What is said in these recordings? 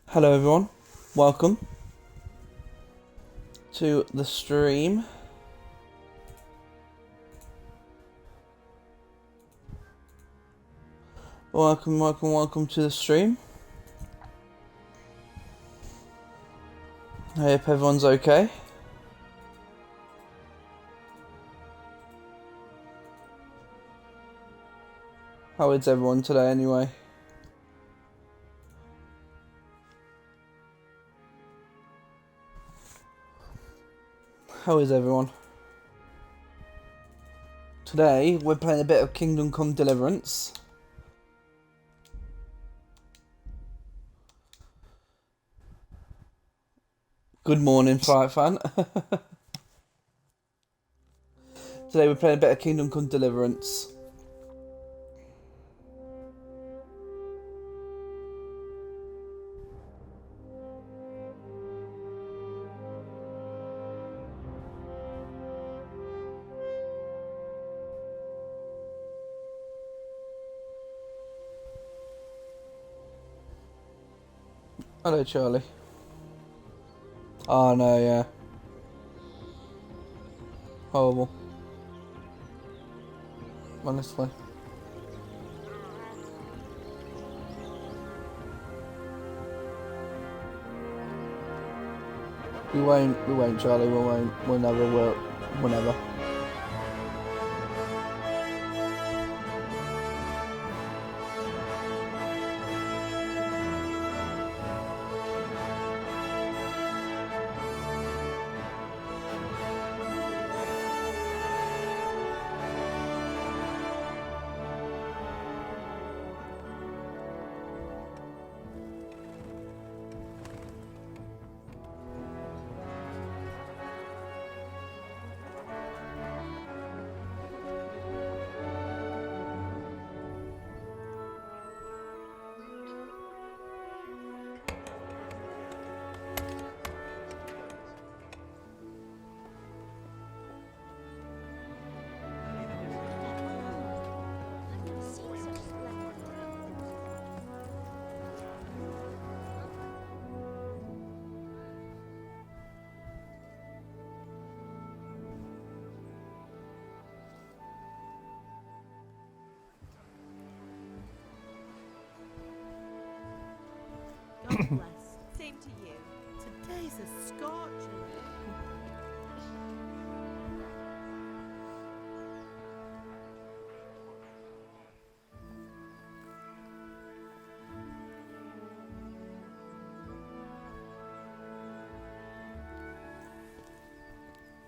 Hello everyone, welcome to the stream. Welcome to the stream. I hope everyone's okay. How is everyone today anyway? How is everyone? Today we're playing a bit of Kingdom Come Deliverance. Good morning, Fight Fan. Today we're playing a bit of Kingdom Come Deliverance. Hello, Charlie. Oh no, yeah. Horrible. Honestly. We won't, Charlie, we won't. We'll never work. Whenever. God bless. Same to you. Today's a scorcher.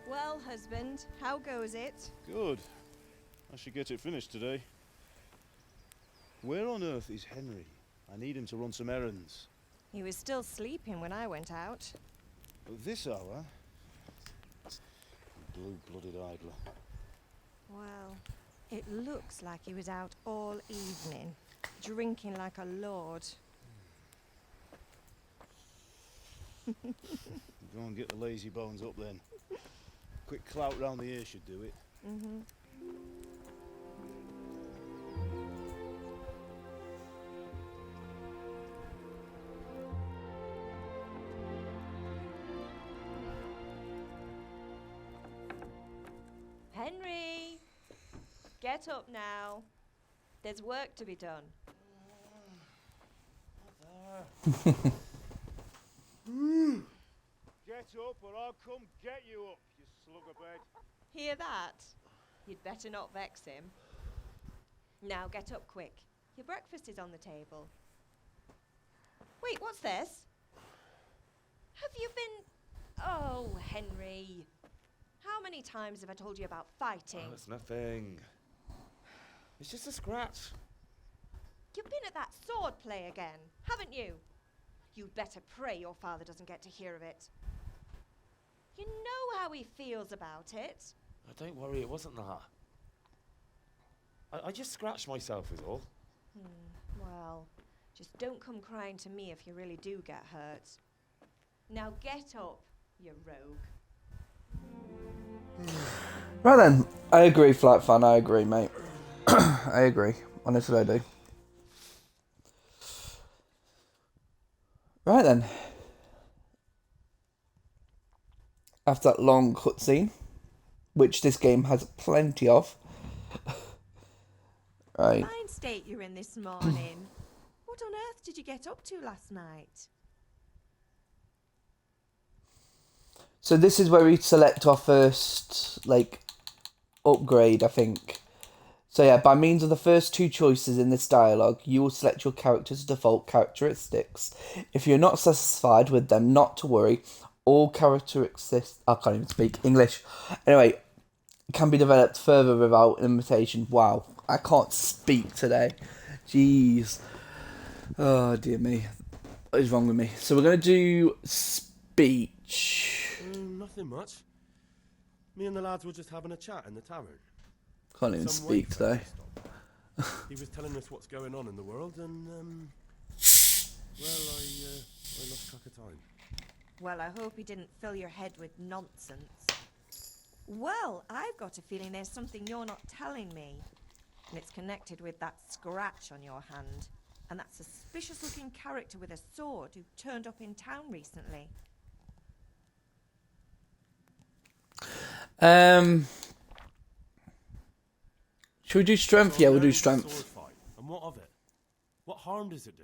Well, husband, how goes it? Good. I should get it finished today. Where on earth is Henry? I need him to run some errands. He was still sleeping when I went out. At this hour? Blue-blooded idler. Well, it looks like he was out all evening, drinking like a lord. Go and get the lazy bones up then. Quick clout round the ear should do it. Mm-hmm. Henry! Get up now. There's work to be done. Get up or I'll come get you up, you slugabed. Hear that? You'd better not vex him. Now get up quick. Your breakfast is on the table. Wait, what's this? Have you been... Oh, Henry. How many times have I told you about fighting? Oh, it's nothing. It's just a scratch. You've been at that sword play again, haven't you? You'd better pray your father doesn't get to hear of it. You know how he feels about it. Oh, don't worry, it wasn't that. I just scratched myself is all. Well, just don't come crying to me if you really do get hurt. Now get up, you rogue. Right then, I agree, Flat Fan, I agree, mate. I agree. Honestly, I do. Right then. After that long cutscene, which this game has plenty of. Right. Fine state you're in this morning. What on earth did you get up to last night? So this is where we select our first, like, upgrade, I think. So yeah, by means of the first two choices in this dialogue, you will select your character's default characteristics. If you're not satisfied with them, not to worry. All characteristics... I can't even speak English. Anyway, can be developed further without limitation. Wow, I can't speak today. Jeez. Oh, dear me. What is wrong with me? So we're going to do speech. Nothing much. Me and the lads were just having a chat in the tavern. Can't even Some speak wayfarer today. stopped. He was telling us what's going on in the world, and I lost track of time. Well, I hope he didn't fill your head with nonsense. Well, I've got a feeling there's something you're not telling me. And it's connected with that scratch on your hand. And that suspicious-looking character with a sword who turned up in town recently. Should we do strength? So Yeah, I'm we'll do learning to strength. sword fight, and what of it? What harm does it do?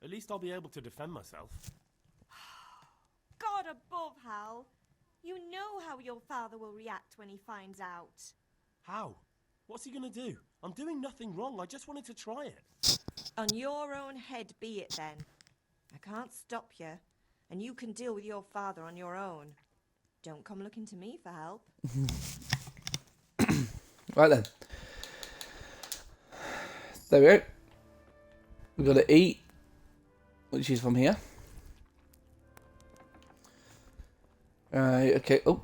At least I'll be able to defend myself. God above, Hal. You know how your father will react when he finds out. How? What's he gonna do? I'm doing nothing wrong. I just wanted to try it. On your own head be it then. I can't stop you, and you can deal with your father on your own. Don't come looking to me for help. Right then. There we go. We've got to eat, which is from here. Right, okay. Oh.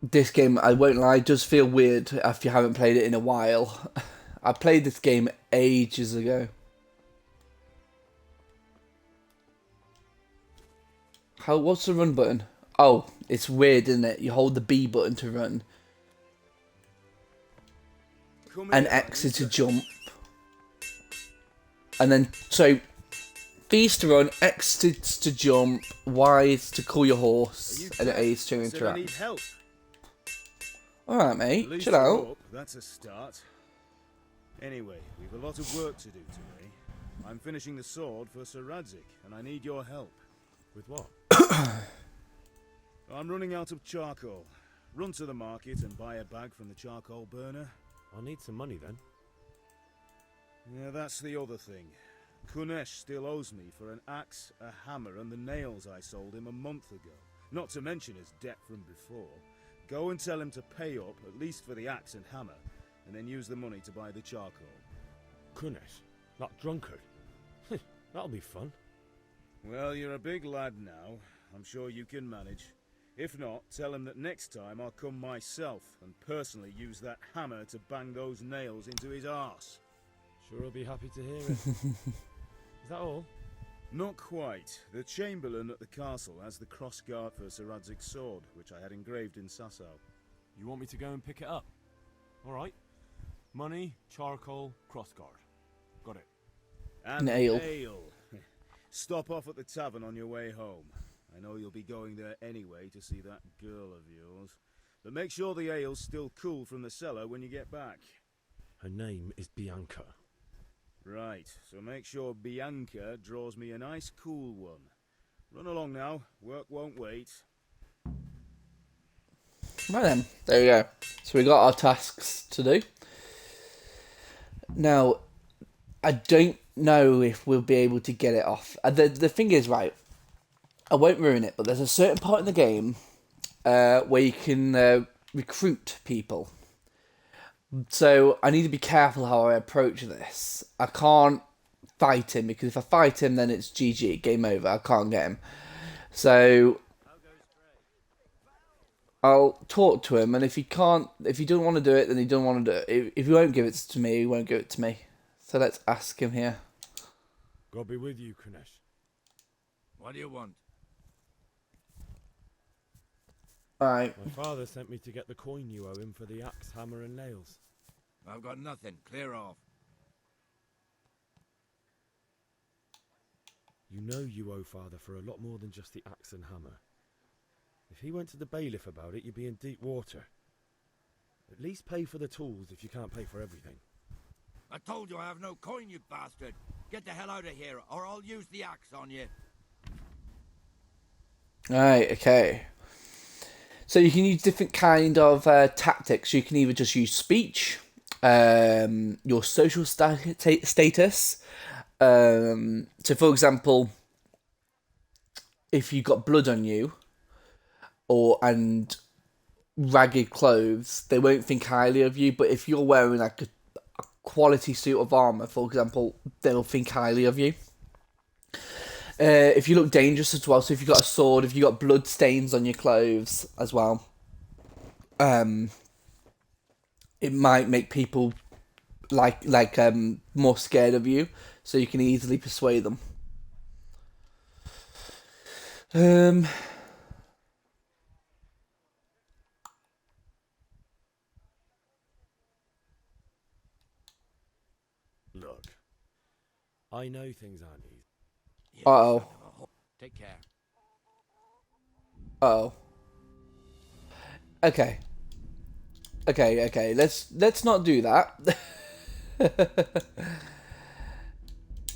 This game, I won't lie, does feel weird if you haven't played it in a while. I played this game ages ago. What's the run button? Oh, it's weird, isn't it? You hold the B button to run. And X is to jump. And then, so, B is to run, X is to jump, Y is to call your horse, and A is to interact. Alright, mate, chill out. That's a start. Anyway, we've a lot of work to do today. I'm finishing the sword for Sir Radzik, and I need your help. With what? I'm running out of charcoal. Run to the market and buy a bag from the charcoal burner. I'll need some money then. Yeah, that's the other thing. Kunesh still owes me for an axe, a hammer, and the nails I sold him a month ago. Not to mention his debt from before. Go and tell him to pay up, at least for the axe and hammer, and then use the money to buy the charcoal. Kunesh? That drunkard? That'll be fun. Well, you're a big lad now. I'm sure you can manage. If not, tell him that next time I'll come myself and personally use that hammer to bang those nails into his arse. Sure I'll be happy to hear it. Is that all? Not quite. The Chamberlain at the castle has the crossguard for Sir Radzik's sword, which I had engraved in Sasau. You want me to go and pick it up? Alright. Money, charcoal, crossguard. Got it. And Ale. ale. Stop off at the tavern on your way home. I know you'll be going there anyway to see that girl of yours. But make sure the ale's still cool from the cellar when you get back. Her name is Bianca. Right, so make sure Bianca draws me a nice cool one. Run along now, work won't wait. Right then, there we go. So we got our tasks to do. Now, I don't know if we'll be able to get it off. The thing is, right, I won't ruin it, but there's a certain part in the game where you can recruit people. So I need to be careful how I approach this. I can't fight him, because if I fight him, then it's GG, game over. I can't get him. So I'll talk to him, and if he doesn't want to do it, then he doesn't want to do it. If he won't give it to me, he won't give it to me. So let's ask him here. God be with you, Kunesh. What do you want? Alright. My father sent me to get the coin you owe him for the axe, hammer and nails. I've got nothing. Clear off. You know you owe Father for a lot more than just the axe and hammer. If he went to the bailiff about it, you'd be in deep water. At least pay for the tools if you can't pay for everything. I told you I have no coin, you bastard. Get the hell out of here, or I'll use the axe on you. Right, okay. So you can use different kind of tactics. You can either just use speech, your social status. So, for example, if you got blood on you, and ragged clothes, they won't think highly of you. But if you're wearing like a quality suit of armor, for example, they'll think highly of you. If you look dangerous as well, so if you've got a sword, if you've got blood stains on your clothes as well, it might make people more scared of you, so you can easily persuade them. Look, I know things aren't easy. You Uh-oh. son of a Take care. Oh. Okay. Okay. Let's not do that.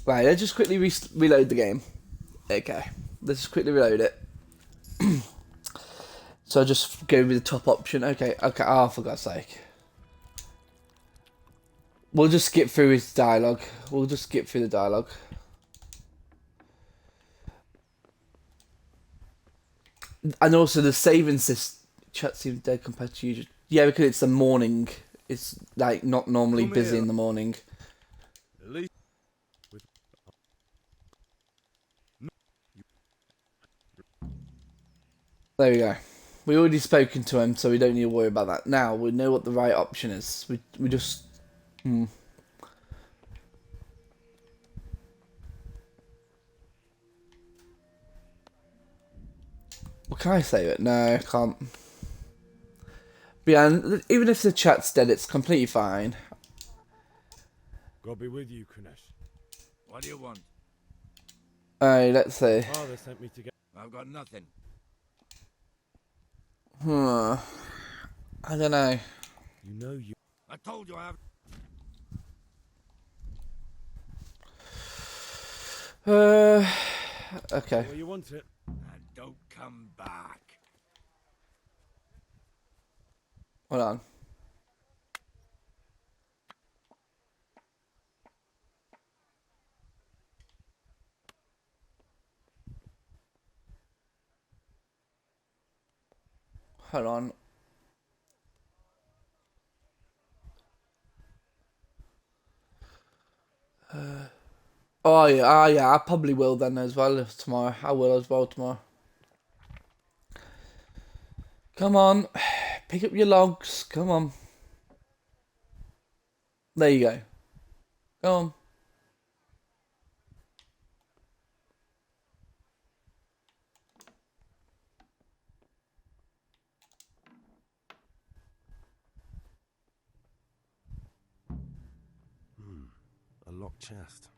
Right. Let's just quickly reload the game. Okay. Let's just quickly reload it. So I'll just go with the top option. Okay. Oh, for God's sake. We'll just skip through his dialogue. We'll just skip through the dialogue. And also the saving system. Chat seems dead compared to usual. Yeah, because it's the morning. It's like not normally Come busy here. in the morning. At least There we go. We already spoken to him, so we don't need to worry about that. Now we know what the right option is. We just. Well, can I save it? No, I can't. But yeah, even if the chat's dead, it's completely fine. God be with you, Kunesh. What do you want? Alright, let's see. Father sent me to get... I've got nothing. I don't know. You know you... I told you I have... Okay. Well, you want it. And don't come back. Hold on. Hold on. Oh yeah, I probably will then as well tomorrow. I will as well tomorrow. Come on, pick up your logs. Come on. There you go. Go on. A locked chest.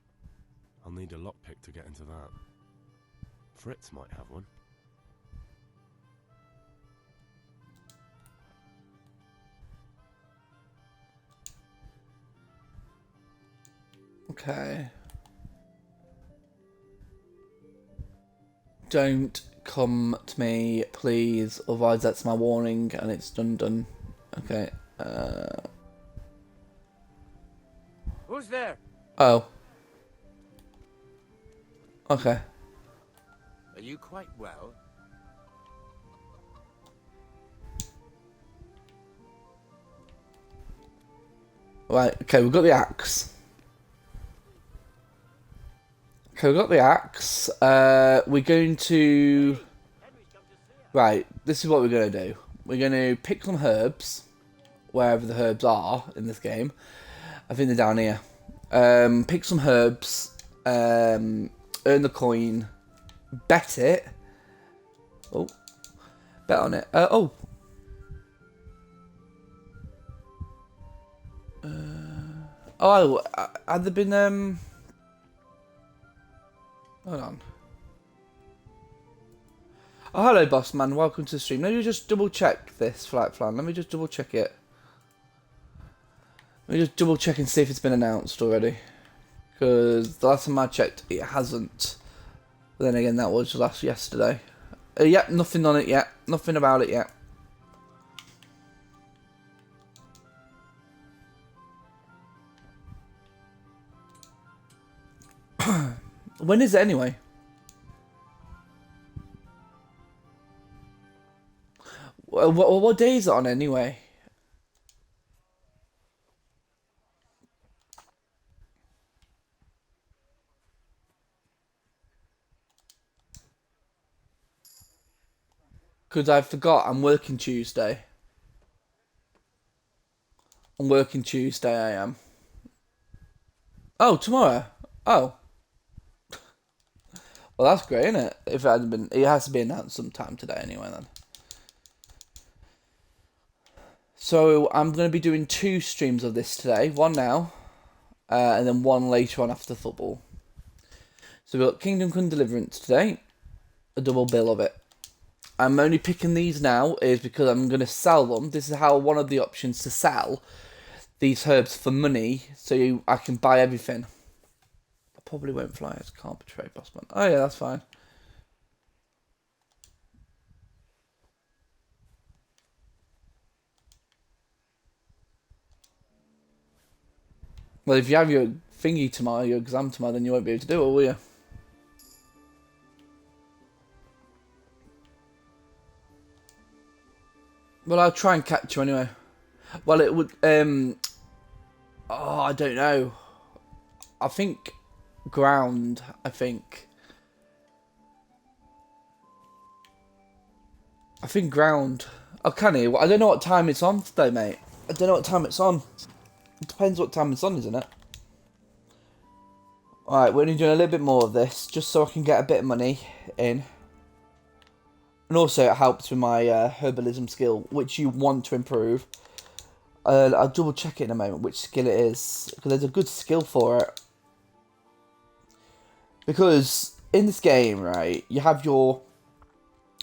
I'll need a lockpick to get into that. Fritz might have one. Okay. Don't come to me, please. Otherwise, that's my warning, and it's done. Okay. Who's there? Oh. Okay. Are you quite well? Right. Okay, we've got the axe. Okay, we've got the axe. We're going to... Right, this is what we're going to do. We're going to pick some herbs, wherever the herbs are in this game. I think they're down here. Pick some herbs, earn the coin, bet it. Oh, bet on it. Had there been Hold on. Oh, hello, boss man. Welcome to the stream. Let me just double check this flight plan. Let me just double check it. Let me just double check and see if it's been announced already. Because the last time I checked, it hasn't. But then again, that was yesterday. Yep, nothing on it yet. Nothing about it yet. When is it anyway? What day is it on anyway? Because I forgot I'm working Tuesday. I'm working Tuesday, I am. Oh, tomorrow? Oh. Well, that's great, isn't it? If it hadn't been... It has to be announced sometime today anyway, then. So, I'm going to be doing 2 streams of this today. One now, and then one later on after football. So, we've got Kingdom Come Deliverance today. A double bill of it. I'm only picking these now is because I'm going to sell them. This is how one of the options to sell these herbs for money, so I can buy everything. I probably won't fly as can't betray Bossman. Oh yeah, that's fine. Well, if you have your thingy tomorrow, your exam tomorrow, then you won't be able to do it, will you? Well, I'll try and catch you anyway. Well, it would, oh, I don't know. I think ground, I think ground. Oh, can he? I don't know what time it's on today, mate. I don't know what time it's on. It depends what time it's on, isn't it? Alright, we're only doing a little bit more of this, just so I can get a bit of money in. And also it helps with my herbalism skill, which you want to improve. I'll double check it in a moment, which skill it is. Because there's a good skill for it. Because in this game, right, you have your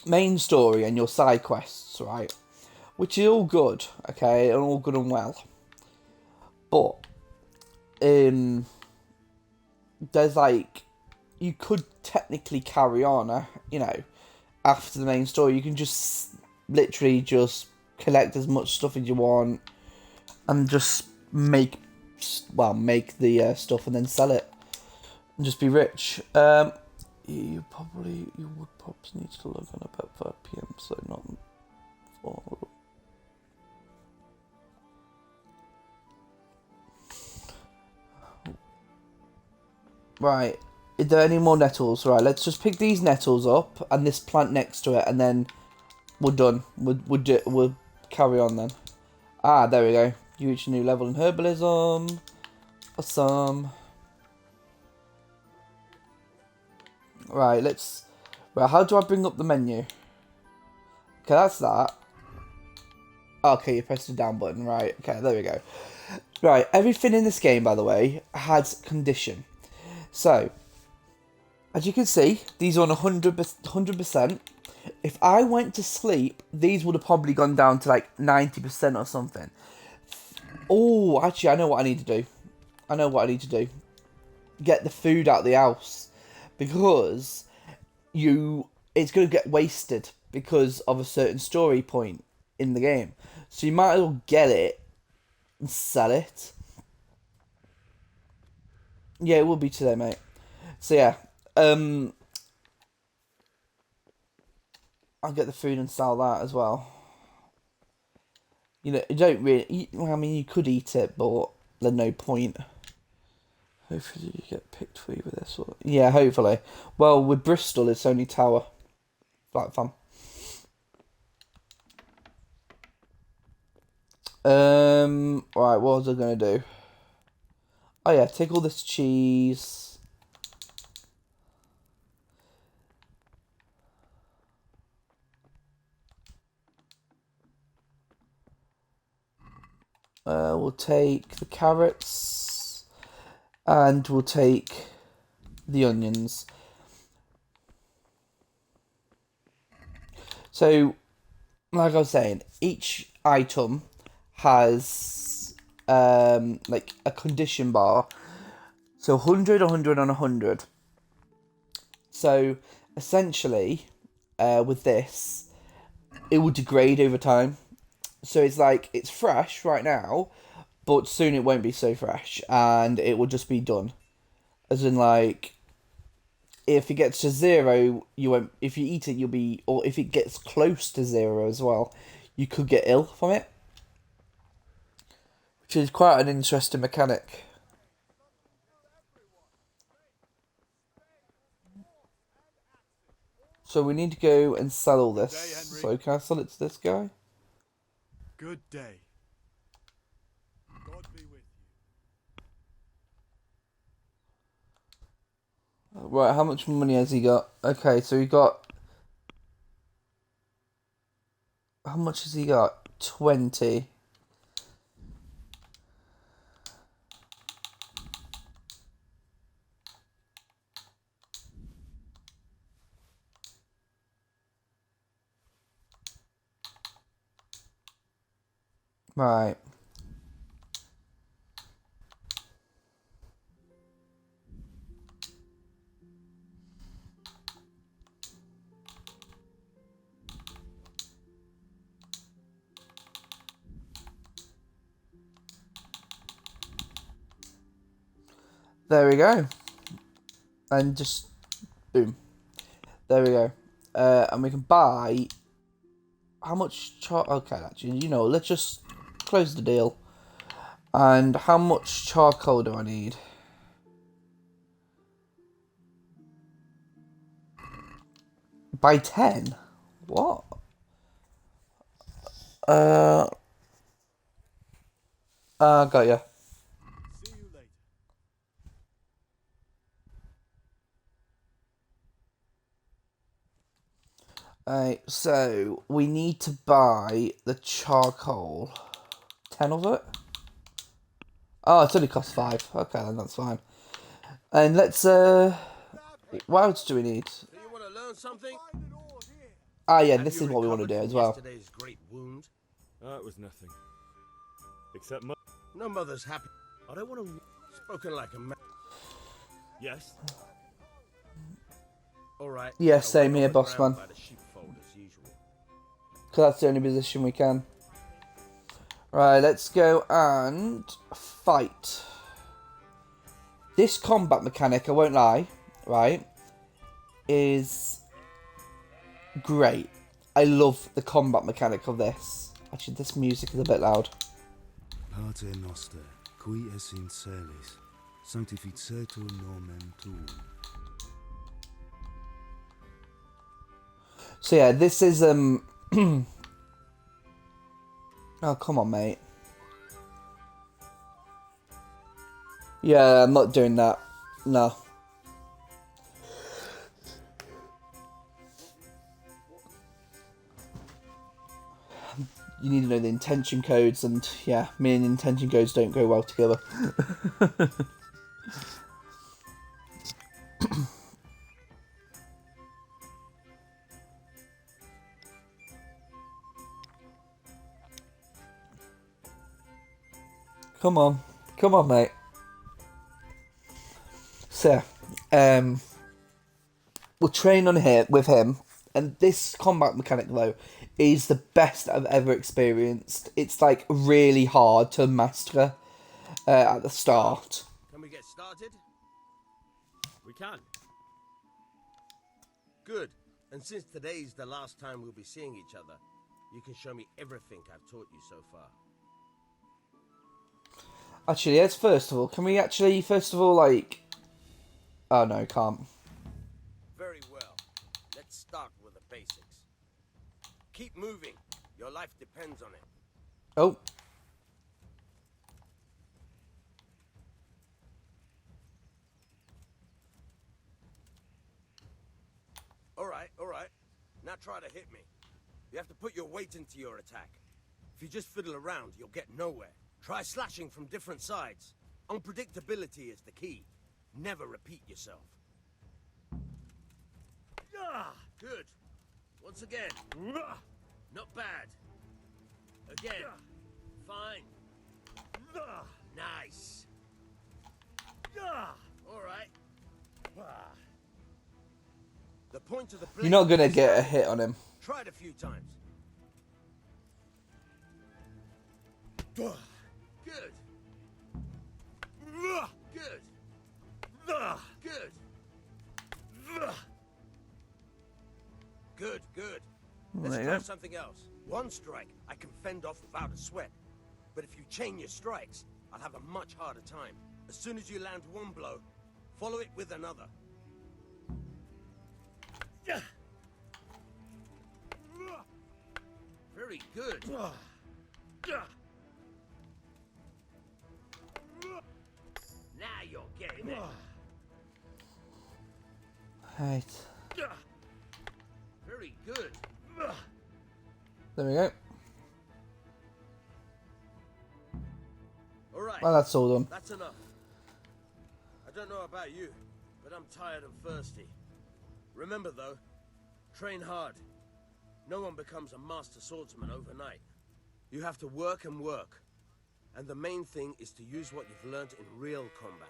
main story and your side quests, right? Which is all good, okay, and all good and well. But, there's like, you could technically carry on, you know, after the main story. You can just literally just collect as much stuff as you want and just make the stuff and then sell it and just be rich. You would probably need to log on about 5 PM, so not 4. Right, is there any more nettles? Right, let's just pick these nettles up and this plant next to it, and then we're done. We'll carry on then. Ah, there we go. You reach a new level in herbalism. Awesome. Right, right, how do I bring up the menu? Okay, that's that. Okay, you press the down button. Right, okay, there we go. Right, everything in this game, by the way, has condition. So, as you can see, these are on 100%. If I went to sleep, these would have probably gone down to like 90% or something. Oh, actually, I know what I need to do. Get the food out of the house. Because it's going to get wasted because of a certain story point in the game. So you might as well get it and sell it. Yeah, it will be today, mate. So yeah, I'll get the food and sell that as well. You know, you don't really eat, I mean, you could eat it, but there's no point. Hopefully you get picked free with this. Or... Yeah, hopefully. Well, with Bristol, it's only tower. Platform. Right, what was I going to do? Oh yeah, take all this cheese. We'll take the carrots. And we'll take the onions. So, like I was saying, each item has like a condition bar. So 100, 100, and 100. So essentially, with this, it will degrade over time. So it's like it's fresh right now, but soon it won't be so fresh, and it will just be done. As in, like, if it gets to 0, you won't. If you eat it, you'll be, or if it gets close to 0 as well, you could get ill from it, which is quite an interesting mechanic. So we need to go and sell all this. Day, Henry. So can I sell it to this guy? Good day. God be with you. Right, how much money has he got? Okay, so he got... How much has he got? 20. Right. There we go. And just... Boom. There we go. And we can buy... How much okay, actually, you know, let's just close the deal. And how much charcoal do I need? By 10? What? Got ya. See you later. Alright, so we need to buy the charcoal. 10 of it? Oh, it's only cost 5. Okay, then that's fine. And let's, what else do we need? Do you want to learn something? Ah, yeah, Have this you is what we want to do recovered as from well. Yesterday's great wound? That was nothing. Except No mother's happy. I don't want to... Spoken like a man. Yes? All right. Yeah, I same went here, on the boss ground man. by the sheepfold as usual. Because that's the only position we can. Right, let's go and fight. This combat mechanic, I won't lie, right, is great. I love the combat mechanic of this. Actually, this music is a bit loud. Pater noster, qui es in celis, sanctificetur nomen tuum. So yeah, this is Oh, come on, mate. Yeah, I'm not doing that. No. You need to know the intention codes, and yeah, me and intention codes don't go well together. Come on, mate. So, we'll train on here with him, and this combat mechanic though is the best I've ever experienced. It's like really hard to master at the start. Can we get started? We can. Good. And since today's the last time we'll be seeing each other, you can show me everything I've taught you so far. Actually, let's first of all, can we actually first of all like? Oh no, can't. Very well. Let's start with the basics. Keep moving. Your life depends on it. Oh. All right. Now try to hit me. You have to put your weight into your attack. If you just fiddle around, you'll get nowhere. Try slashing from different sides. Unpredictability is the key. Never repeat yourself. Ah, good. Once again. Not bad. Again. Fine. Nice. All right. The point of the blade You're not gonna is get a that- hit on him. Try it a few times. Good. Good. Good. Good, good. Let's There you try go. something else. One strike I can fend off without a sweat. But if you chain your strikes, I'll have a much harder time. As soon as you land one blow, follow it with another. Very good. Now you're getting it. Right. Very good. There we go. All right. Well, that's all done. That's enough. I don't know about you, but I'm tired and thirsty. Remember though, train hard. No one becomes a master swordsman overnight. You have to work and work. And the main thing is to use what you've learned in real combat.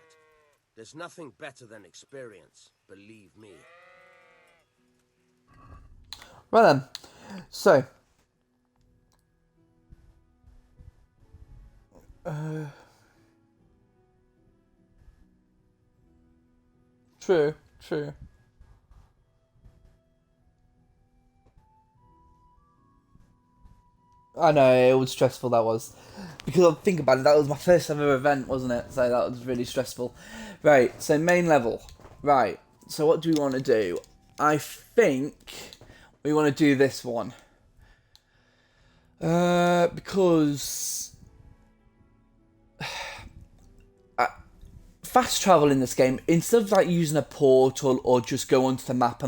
There's nothing better than experience, believe me. Right then. So. True. I know, it was stressful, that was. Because I think about it, that was my first ever event, wasn't it? So that was really stressful. Right, so main level. Right, so what do we want to do? I think we want to do this one. Because fast travel in this game, instead of like using a portal or just go onto the map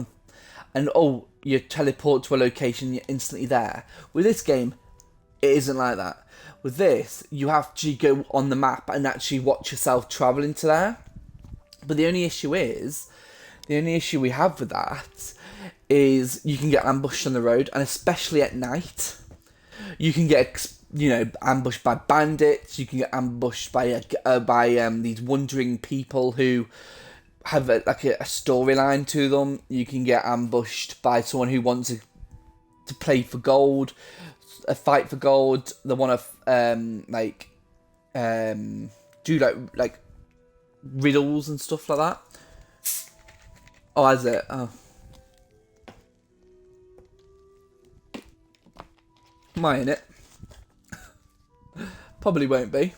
and oh, you teleport to a location, you're instantly there. With this game, it isn't like that. With this, you have to go on the map and actually watch yourself travelling to there. But the only issue we have with that is you can get ambushed on the road, and especially at night, you can get ambushed by bandits. You can get ambushed by these wandering people who have a storyline to them. You can get ambushed by someone who wants to play for gold, a fight for gold. They want to do like riddles and stuff like that. Oh, is it? Oh. Am I in it? Probably won't be.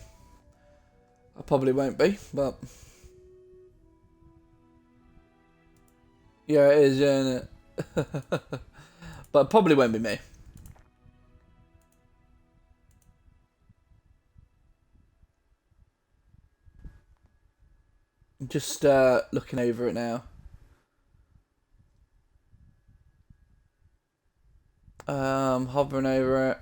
I probably won't be, but yeah, it is, yeah, isn't it? But it probably won't be me. I'm just looking over it now. Hovering over it.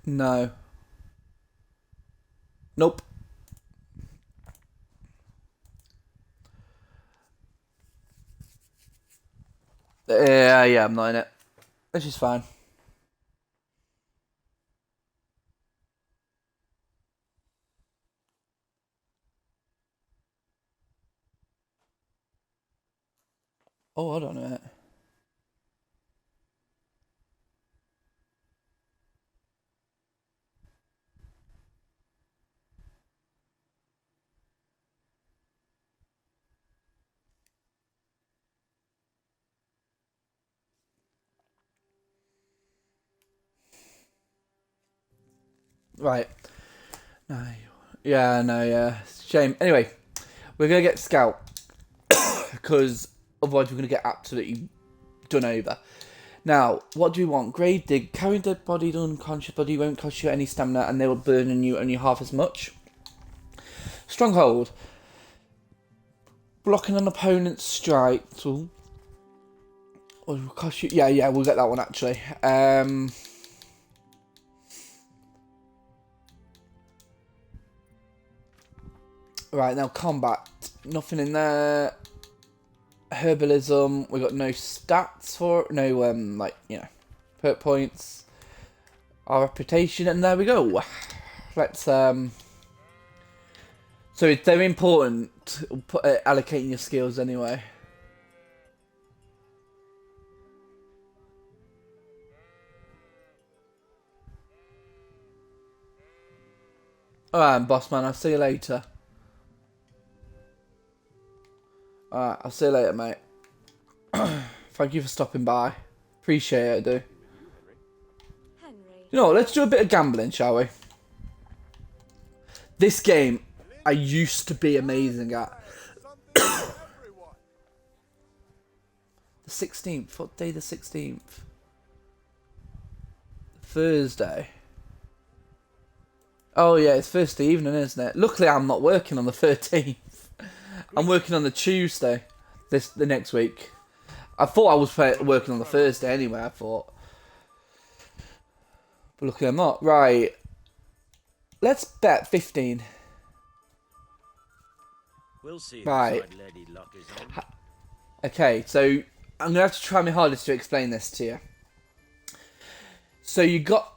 No. Nope. Yeah, I'm not in it. Which is fine. Oh, hold on a minute. Right. No. Yeah, no, yeah. Shame. Anyway, we're going to get Scout. Because otherwise we're going to get absolutely done over. Now, what do we want? Grave Dig. Carrying dead body, unconscious body won't cost you any stamina and they will burn on you only half as much. Stronghold. Blocking an opponent's strike. Oh, cost you. Yeah, we'll get that one actually. Right, now combat. Nothing in there. Herbalism. We got no stats for it. No, like, you know, perk points. Our reputation, and there we go. Let's, So it's very important allocating your skills anyway. Alright, boss man, I'll see you later. Alright, I'll see you later, mate. Thank you for stopping by. Appreciate it, I do. Henry. You know what, let's do a bit of gambling, shall we? This game, I used to be amazing at. The 16th, what day the 16th? Thursday. Oh yeah, it's Thursday evening, isn't it? Luckily I'm not working on the 13th. I'm working on the Tuesday, the next week. I thought I was working on the Thursday anyway, I thought. But luckily I'm not. Right. Let's bet 15. We'll see. Right. Lady luck is on. Okay, so I'm going to have to try my hardest to explain this to you. So you got...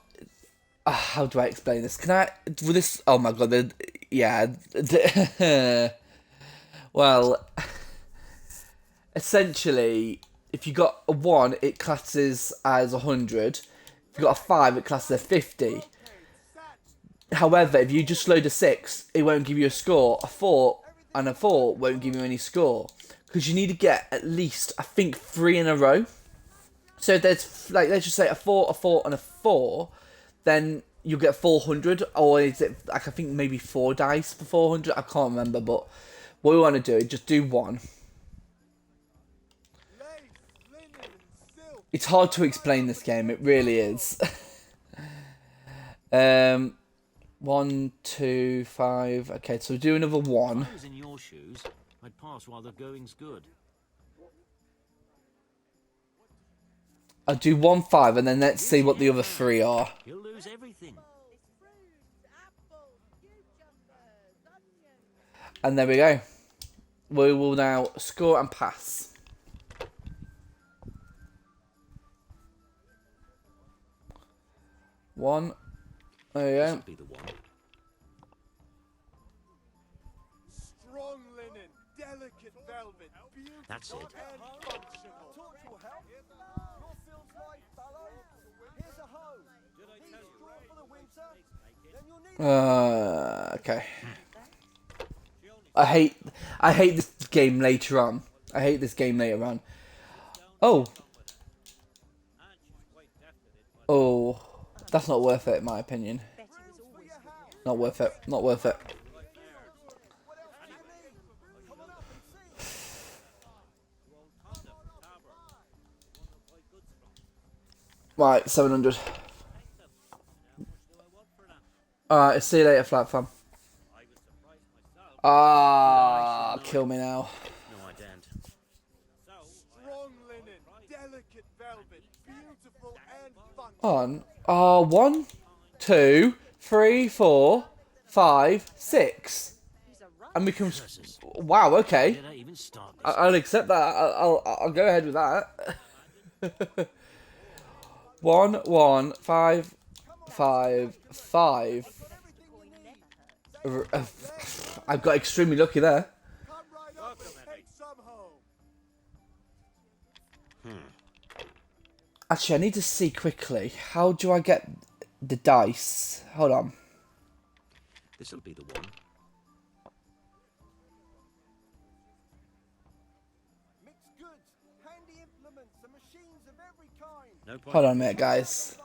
how do I explain this? Can I... Will this... Oh my god, yeah. Well, essentially, if you got a 1, it classes as 100. If you got a 5, it classes as 50. However, if you just load a 6, it won't give you a score. A 4 and a 4 won't give you any score. Because you need to get at least, I think, 3 in a row. So if there's, like, let's just say a 4, and a 4, then you'll get 400. Or is it, like, I think maybe 4 dice for 400? I can't remember, but what we want to do is just do 1. It's hard to explain this game, it really is. 1, 2, 5. Okay, so do another 1. If I was in your shoes, I'd pass while the going's good. I'll do 1, 5, and then let's see what the other 3 are. You'll lose everything. And there we go. We will now score and pass. One. There you go. This'll be the one. Strong linen, delicate velvet, beautiful That's it. and functional. Torch will help. Your field's light, fellow. Here's a hoe. Need straw for the winter? Then you'll need Okay. I hate this game later on. I hate this game later on. Oh. Oh. That's not worth it, in my opinion. Not worth it. Not worth it. Right, 700. Alright, see you later, Flat Fam. Ah, kill me now. No, I don't. strong linen, delicate velvet, beautiful and functional. On. 1, 2, 3, 4, 5, 6. And we can. Wow. Okay. Did I even start this? I'll accept that. I'll go ahead with that. 1, 1, 5, 5, 5. I've got extremely lucky there. Come right up and take some home. Actually, I need to see quickly. How do I get the dice? Hold on. This'll be the one. Mixed goods, handy implements, and machines of every kind. No point. Hold on a minute, guys.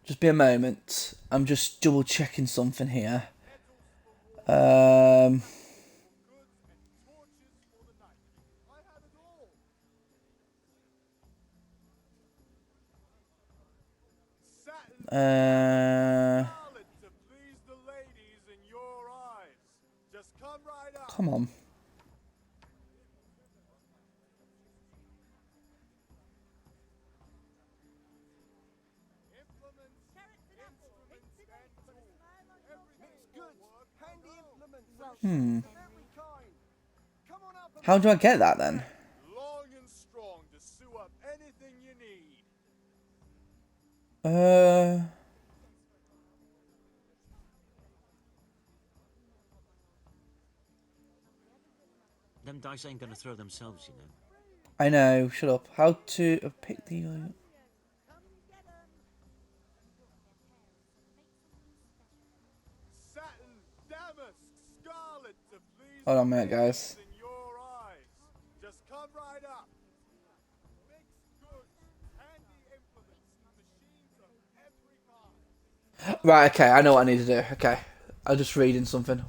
Just be a moment. I'm just double checking something here. To please the ladies in your eyes. Just come right up. Come on. How do I get that then? Long and strong to sew up anything you need. Them dice ain't gonna throw themselves, you know. I know. Shut up. How to pick the? Satin, damask, scarlet to please Hold on a the minute, guys. ladies in your eyes. Just come right up. Mixed goods, handy implements, machines of every kind. Right. Okay. I know what I need to do. Okay. I'm just reading something.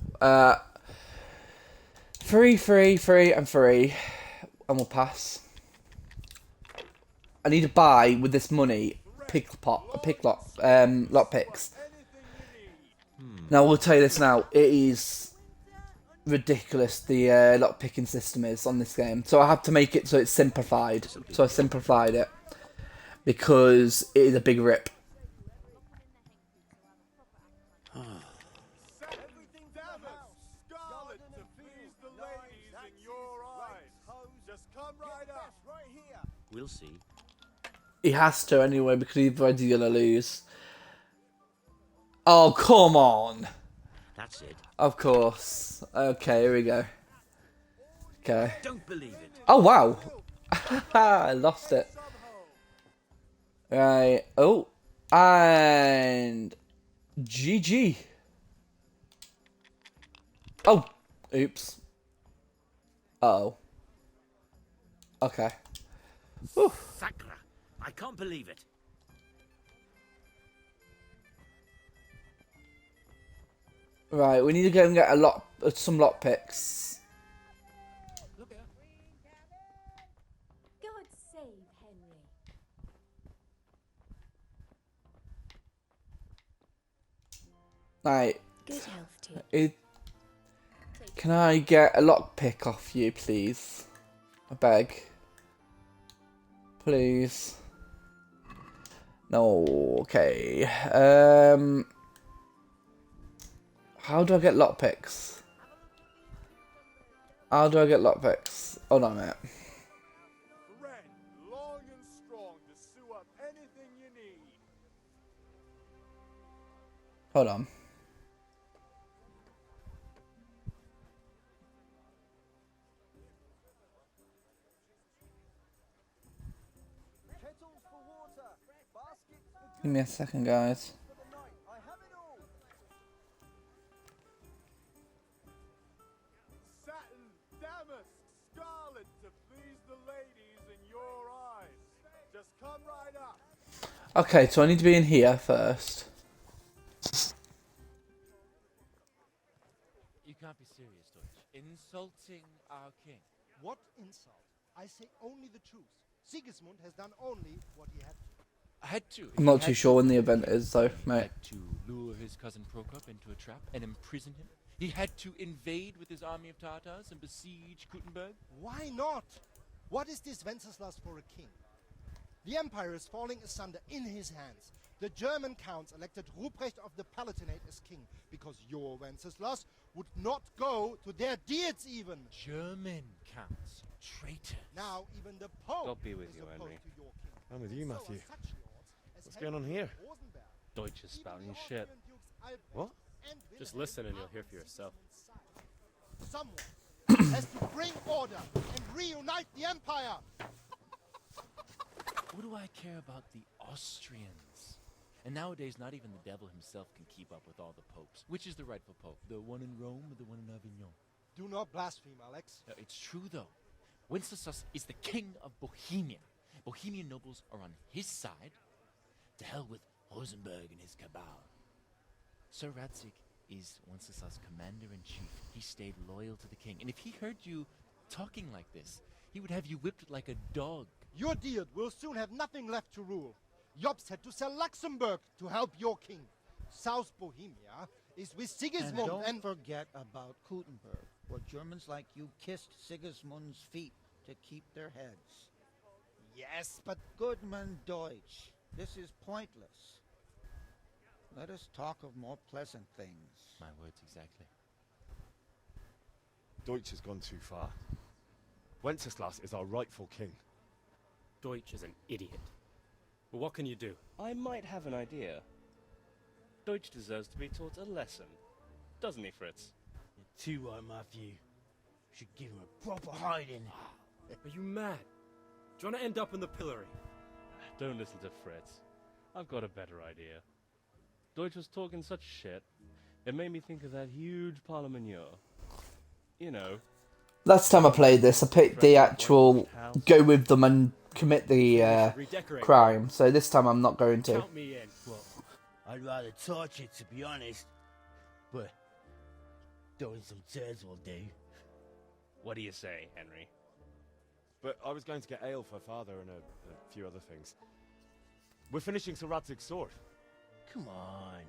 3, 3, 3, and 3, and we'll pass. I need to buy with this money lock picks. Anything you need. Now, I will tell you this now. It is ridiculous, the lock picking system is on this game. So I have to make it so it's simplified. So I simplified it. Because it is a big rip. Everything damask, scarlet to please the ladies in your eyes. Just come right up. Right here. We'll see. He has to anyway, because he's already going to lose. Oh, come on. That's it. Of course. Okay, here we go. Okay. Don't believe it. Oh, wow. I lost it. Right. Oh. And... GG. Oh. Oops. Uh-oh. Okay. Whew. Sacra. I can't believe it. Right, we need to go and get some lock picks. God save Henry. Right. Good health to you. Can I get a lock pick off you, please? I beg. Please. No, okay. How do I get lock picks? How do I get lock picks? Hold on a minute. Friend, long and strong to sew up anything you need. Hold on. Kettles for water, baskets for Give me a second, guys. for the night. I have it all. Satin, damask, scarlet to please the ladies in your eyes. Just come right up. Okay, so I need to be in here first. You can't be serious, Deutsch. Insulting our king. What insult? I say only the truth. Sigismund has done only what he had to. I had to. I'm not too sure when the event is, though, He mate. had to lure his cousin Prokop into a trap and imprison him. He had to invade with his army of Tartars and besiege Kuttenberg. Why not? What is this Wenceslas for a king? The empire is falling asunder in his hands. The German counts elected Ruprecht of the Palatinate as king because your Wenceslas would not go to their deeds even. German counts. Traitors. Now even the Pope God be with is you, opposed Henry. to your king. I'm with you, So are Matthew. such lords as What's going on Henry here? of Rosenberg. Deutsch is Even spouting the shit. Austrian dukes Albrecht What? and Just Wilhelm listen and you'll are hear on for yourself. Sigismund's side. Someone has to bring order and reunite the empire. What do I care about the Austrians? And nowadays, not even the devil himself can keep up with all the popes. Which is the rightful pope? The one in Rome or the one in Avignon? Do not blaspheme, Alex. No, it's true, though. Wenceslas is the king of Bohemia. Bohemian nobles are on his side. To hell with Rosenberg and his cabal. Sir Radzig is Wenceslas' commander-in-chief. He stayed loyal to the king. And if he heard you talking like this, he would have you whipped like a dog. Your Diet will soon have nothing left to rule. Jobst had to sell Luxembourg to help your king. South Bohemia is with Sigismund And don't and... forget about Kuttenberg, where Germans like you kissed Sigismund's feet to keep their heads. Yes, but... Goodman Deutsch, this is pointless. Let us talk of more pleasant things. My words exactly. Deutsch has gone too far. Wenceslas is our rightful king. Deutsch is an idiot. But what can you do? I might have an idea. Deutsch deserves to be taught a lesson. Doesn't he, Fritz? You're too right, Matthew. Should give him a proper hiding. Are you mad? Do you want to end up in the pillory? Don't listen to Fritz. I've got a better idea. Deutsch was talking such shit, it made me think of that huge parliament. You know. Last time I played this, I picked the actual go with them and commit the crime. So this time I'm not going to. Count me in. Well, I'd rather torch it, to be honest. But throwing some turds will do. What do you say, Henry? But I was going to get ale for father and a few other things. We're finishing Sir Radzig's sword. Come on.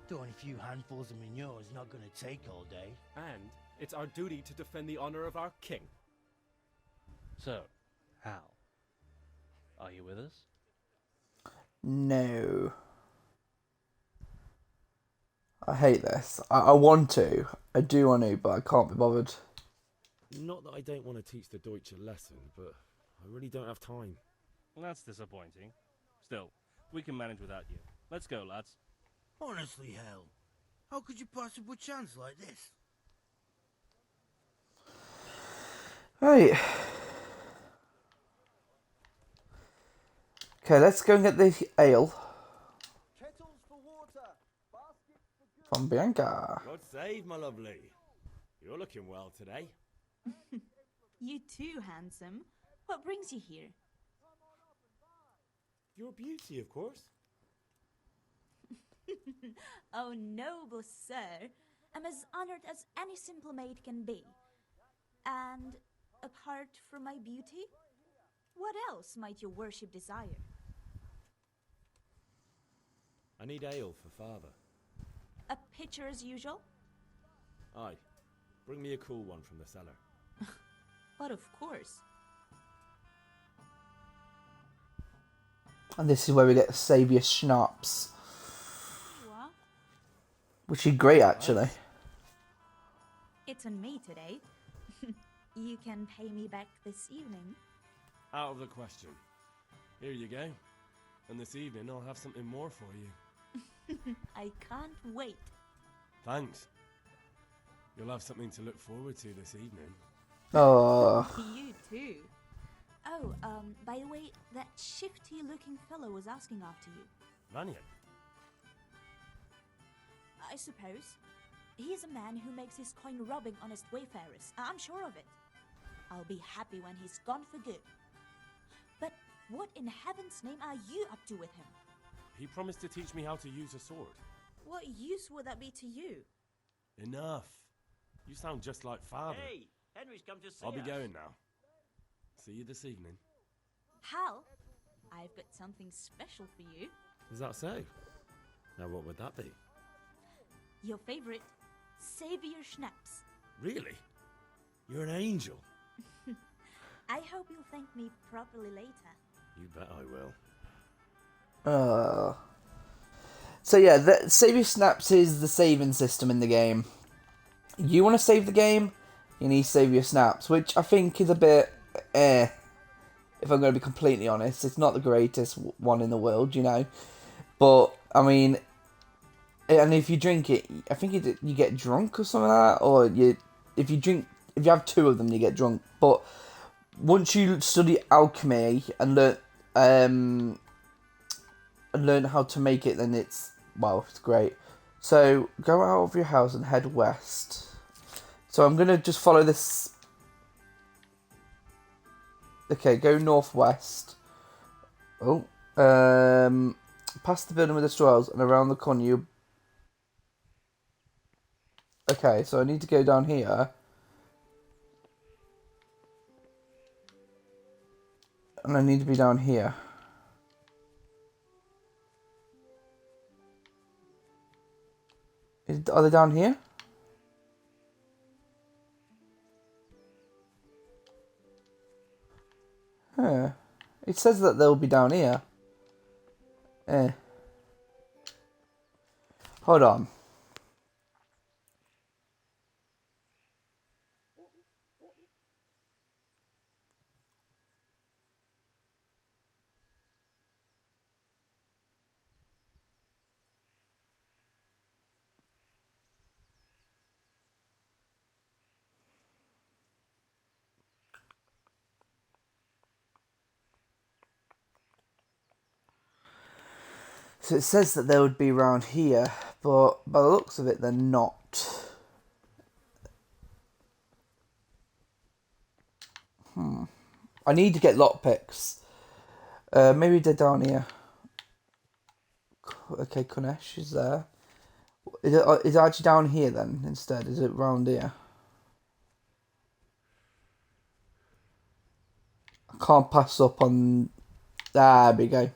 Throwing a few handfuls of manure is not going to take all day. And it's our duty to defend the honor of our king. So, Hal, are you with us? No. I hate this. I want to. I do want to, but I can't be bothered. Not that I don't want to teach the Deutsch a lesson, but I really don't have time. Well, that's disappointing. Still, we can manage without you. Let's go, lads. Honestly, Hal, how could you possibly chance like this? Right. Okay, let's go and get the ale. From Bianca. God save, my lovely. You're looking well today. You too, handsome. What brings you here? Your beauty, of course. Oh, noble sir. I'm as honored as any simple maid can be. And apart from my beauty, what else might your worship desire? I need ale for father. A pitcher as usual? Aye. Bring me a cool one from the cellar. But of course. And this is where we get Saviour Schnapps. What? Which is great, actually. It's on me today. You can pay me back this evening. Out of the question. Here you go. And this evening I'll have something more for you. I can't wait. Thanks. You'll have something to look forward to this evening. Oh. You too. Oh, by the way, that shifty-looking fellow was asking after you. Lanyon? I suppose. He's a man who makes his coin robbing honest wayfarers. I'm sure of it. I'll be happy when he's gone for good. But what in heaven's name are you up to with him? He promised to teach me how to use a sword. What use would that be to you? Enough. You sound just like father. Hey, Henry's come to see I'll be us. going now. See you this evening. Hal, I've got something special for you. Is that so? Now what would that be? Your favorite, Saviour Schnapps. Really? You're an angel. I hope you'll thank me properly later. You bet I will. So yeah, the Saviour Snaps is the saving system in the game. You want to save the game, you need Saviour Snaps, which I think is a bit if I'm going to be completely honest. It's not the greatest one in the world, you know. But, I mean, and if you drink it, I think you get drunk or something like that, or if you have two of them, you get drunk. But once you study alchemy and learn how to make it, then it's great. So go out of your house and head west. So I'm gonna just follow this. Okay, go northwest. Oh, past the building with the straws and around the corner. You. Okay, so I need to go down here. And I need to be down here. Are they down here? Huh. It says that they'll be down here. Hold on. So it says that they would be around here, but by the looks of it, they're not. I need to get lockpicks. Maybe they're down here. Okay, Kunesh is there. Is it actually down here then instead? Is it round here? I can't pass up on... There we go.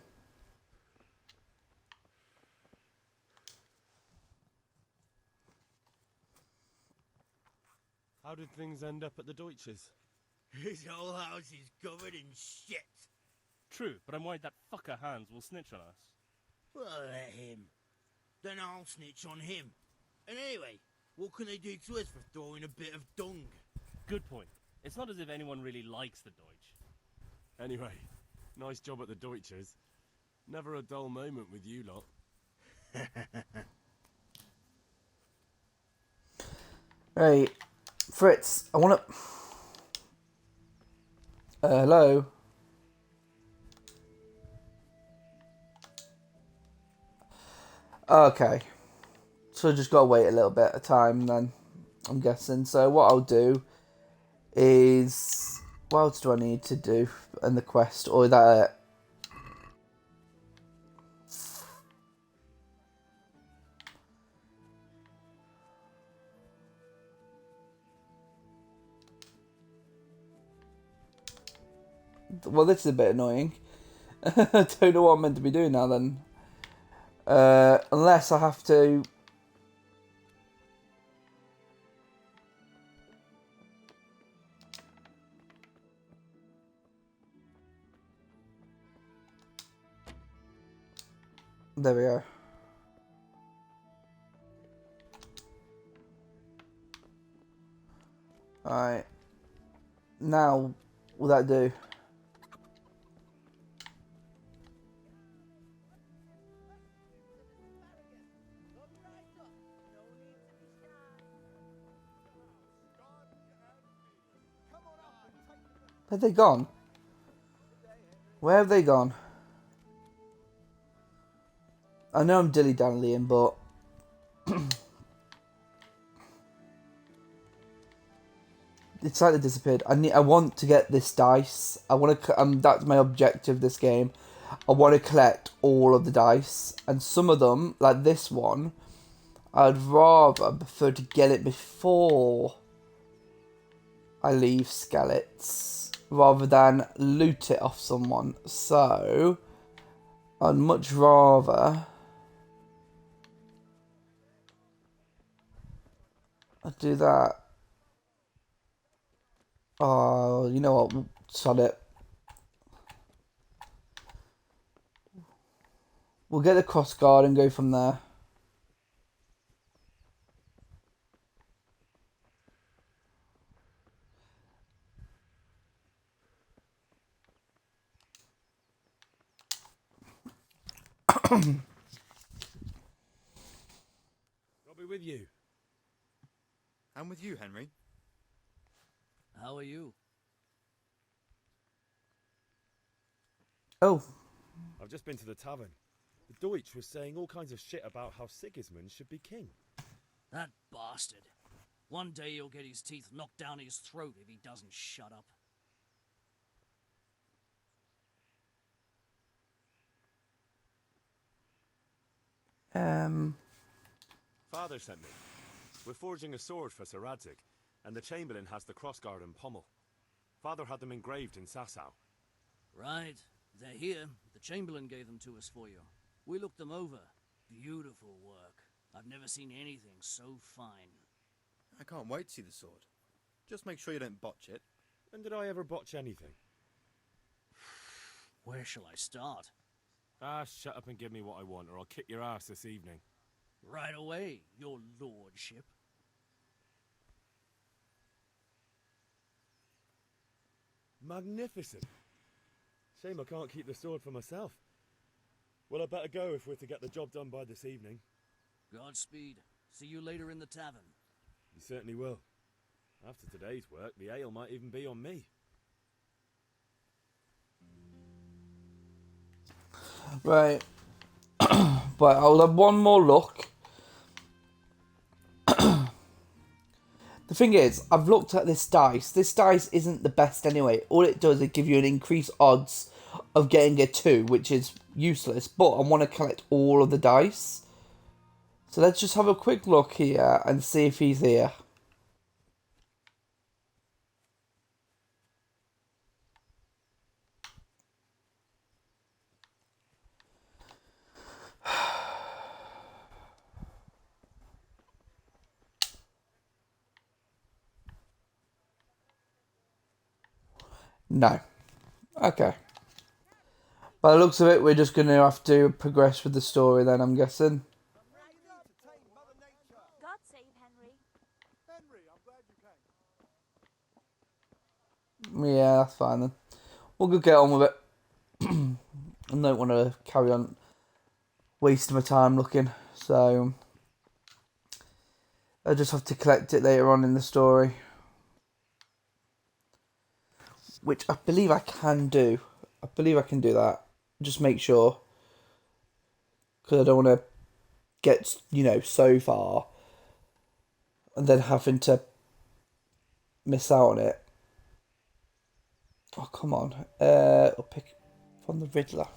How did things end up at the Deutsches? His whole house is covered in shit. True, but I'm worried that fucker Hans will snitch on us. Well, let him. Then I'll snitch on him. And anyway, what can they do to us for throwing a bit of dung? Good point. It's not as if anyone really likes the Deutsch. Anyway, nice job at the Deutsches. Never a dull moment with you lot. Right, Fritz, I want to... hello? Okay. So just gotta wait a little bit of time then, I'm guessing. So what I'll do is... What else do I need to do in the quest? Or is that it? Well, this is a bit annoying. I don't know what I'm meant to be doing now then. Unless I have to... There we go. Alright. Now, will that do? Where have they gone? Where have they gone? I know I'm dilly-dallying, but... it's like they disappeared. I want to get this dice. I want to... that's my objective this game. I want to collect all of the dice. And some of them, like this one, I'd rather prefer to get it before I leave Skalitz, rather than loot it off someone. So, I'd much rather... I'd do that. Oh, you know what? Sod it. We'll get the cross guard and go from there. I'll be with you. I'm with you, Henry. How are you? Oh. I've just been to the tavern. The Deutsch was saying all kinds of shit about how Sigismund should be king. That bastard. One day he'll get his teeth knocked down his throat if he doesn't shut up. Father sent me. We're forging a sword for Sir Radzig, and the Chamberlain has the crossguard and pommel. Father had them engraved in Sasau. Right. They're here. The Chamberlain gave them to us for you. We looked them over. Beautiful work. I've never seen anything so fine. I can't wait to see the sword. Just make sure you don't botch it. When did I ever botch anything? Where shall I start? Ah, shut up and give me what I want, or I'll kick your ass this evening. Right away, your lordship. Magnificent. Shame I can't keep the sword for myself. Well, I better go if we're to get the job done by this evening. Godspeed. See you later in the tavern. You certainly will. After today's work, the ale might even be on me. Right. But I'll have one more look. The thing is, I've looked at this dice. This dice isn't the best anyway. All it does is give you an increased odds of getting a 2, which is useless. But I want to collect all of the dice. So let's just have a quick look here and see if he's here. No. Okay. By the looks of it, we're just going to have to progress with the story then, I'm guessing. God save Henry. Yeah, that's fine then. We'll go get on with it. I don't want to carry on wasting my time looking, so I just have to collect it later on in the story, which I believe I can do. I believe I can do that. Just make sure, because I don't want to get, so far and then having to miss out on it. Oh, come on. I'll pick from the Riddler.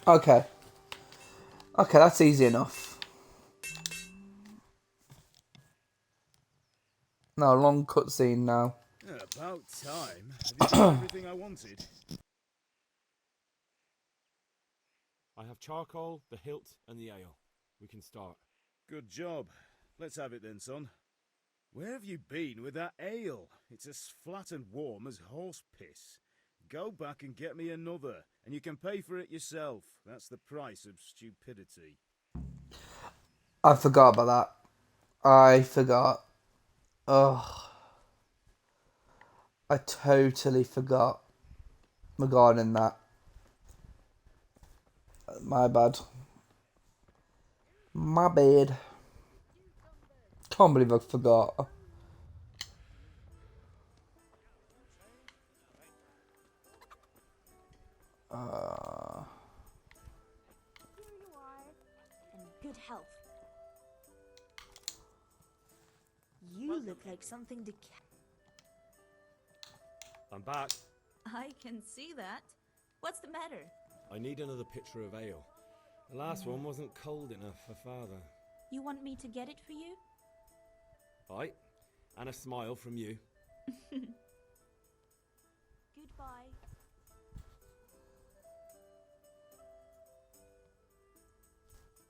Okay. Okay, that's easy enough. No, long cutscene now. About time. Have you got everything I wanted? I have charcoal, the hilt, and the ale. We can start. Good job. Let's have it then, son. Where have you been with that ale? It's as flat and warm as horse piss. Go back and get me another, and you can pay for it yourself. That's the price of stupidity. I forgot about that. I forgot. Ugh. I totally forgot regarding that. My bad. My bad. Can't believe I forgot. Here you are. And good health. You look like something to I'm back. I can see that. What's the matter? I need another pitcher of ale. The last one wasn't cold enough for father. You want me to get it for you? Aye, and a smile from you. Goodbye.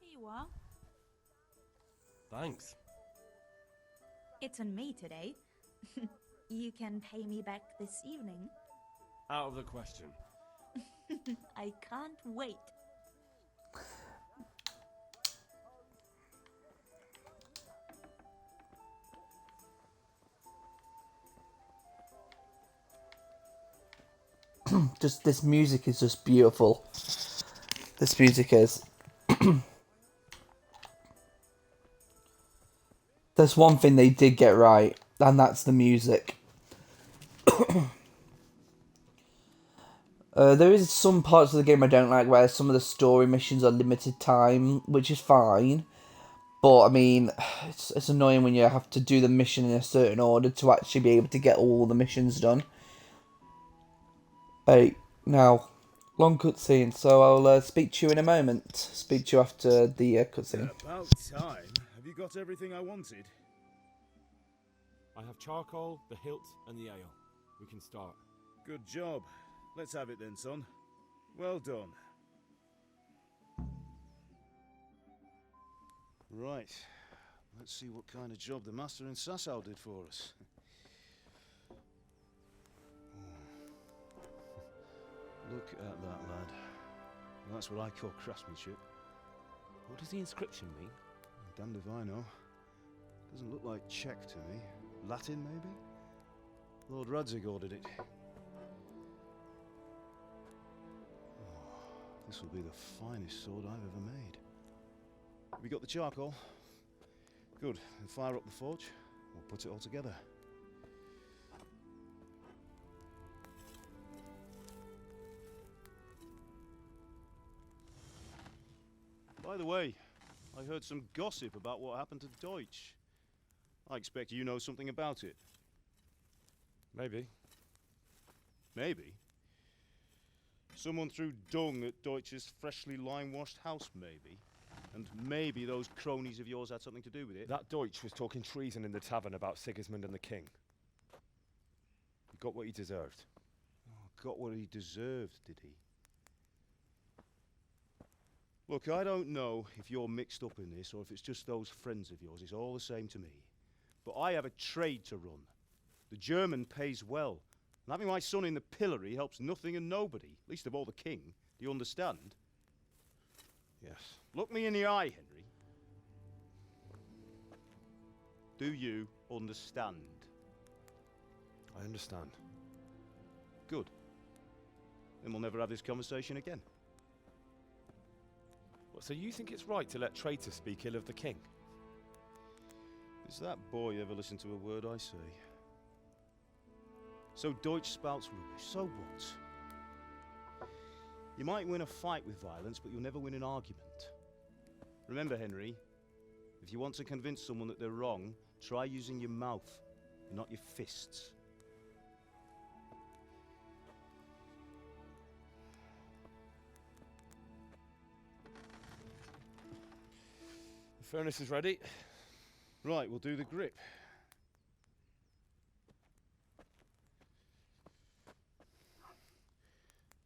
Here you are. Thanks. It's on me today. You can pay me back this evening. Out of the question. I can't wait. Just this music is just beautiful. This music is. There's one thing they did get right, and that's the music. There is some parts of the game I don't like where some of the story missions are limited time, which is fine. But, I mean, it's annoying when you have to do the mission in a certain order to actually be able to get all the missions done. Hey, now, long cutscene, so I'll speak to you in a moment. Speak to you after the cutscene. About time. Have you got everything I wanted? I have charcoal, the hilt, and the ale. We can start. Good job. Let's have it then, son. Well done. Right. Let's see what kind of job the master in Sasau did for us. Look at that, lad. That's what I call craftsmanship. What does the inscription mean? Damned if I know. Doesn't look like Czech to me. Latin, maybe? Lord Radzig ordered it. Oh, this will be the finest sword I've ever made. Have you got the charcoal? Good. Then fire up the forge. We'll put it all together. By the way, I heard some gossip about what happened to Deutsch. I expect you know something about it. Maybe. Maybe? Someone threw dung at Deutsch's freshly lime-washed house, maybe? And maybe those cronies of yours had something to do with it? That Deutsch was talking treason in the tavern about Sigismund and the king. He got what he deserved. Oh, got what he deserved, did he? Look, I don't know if you're mixed up in this or if it's just those friends of yours. It's all the same to me. But I have a trade to run. The German pays well. And having my son in the pillory helps nothing and nobody, least of all the king. Do you understand? Yes. Look me in the eye, Henry. Do you understand? I understand. Good. Then we'll never have this conversation again. What, so you think it's right to let traitors speak ill of the king? Does that boy ever listen to a word I say? So Deutsch spouts rubbish. So what? You might win a fight with violence, but you'll never win an argument. Remember, Henry, if you want to convince someone that they're wrong, try using your mouth, and not your fists. The furnace is ready. Right, we'll do the grip.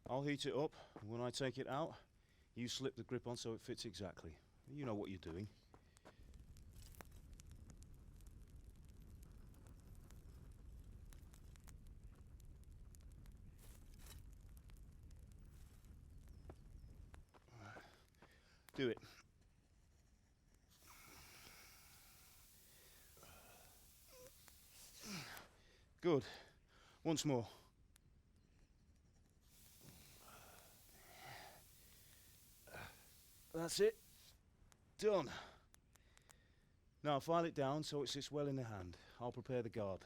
I'll heat it up, and when I take it out, you slip the grip on so it fits exactly. You know what you're doing. Do it. Good. Once more. That's it. Done. Now file it down so it sits well in the hand. I'll prepare the guard.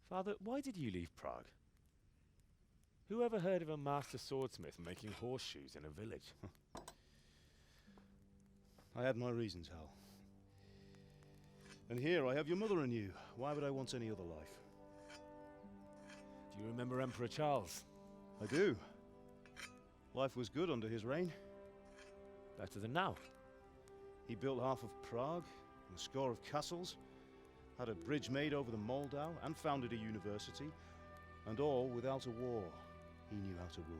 Father, why did you leave Prague? Who ever heard of a master swordsmith making horseshoes in a village? I had my reasons, Hal. And here I have your mother and you. Why would I want any other life? Do you remember Emperor Charles? I do. Life was good under his reign. Better than now. He built half of Prague, and a score of castles, had a bridge made over the Moldau, and founded a university, and all without a war. He knew how to rule.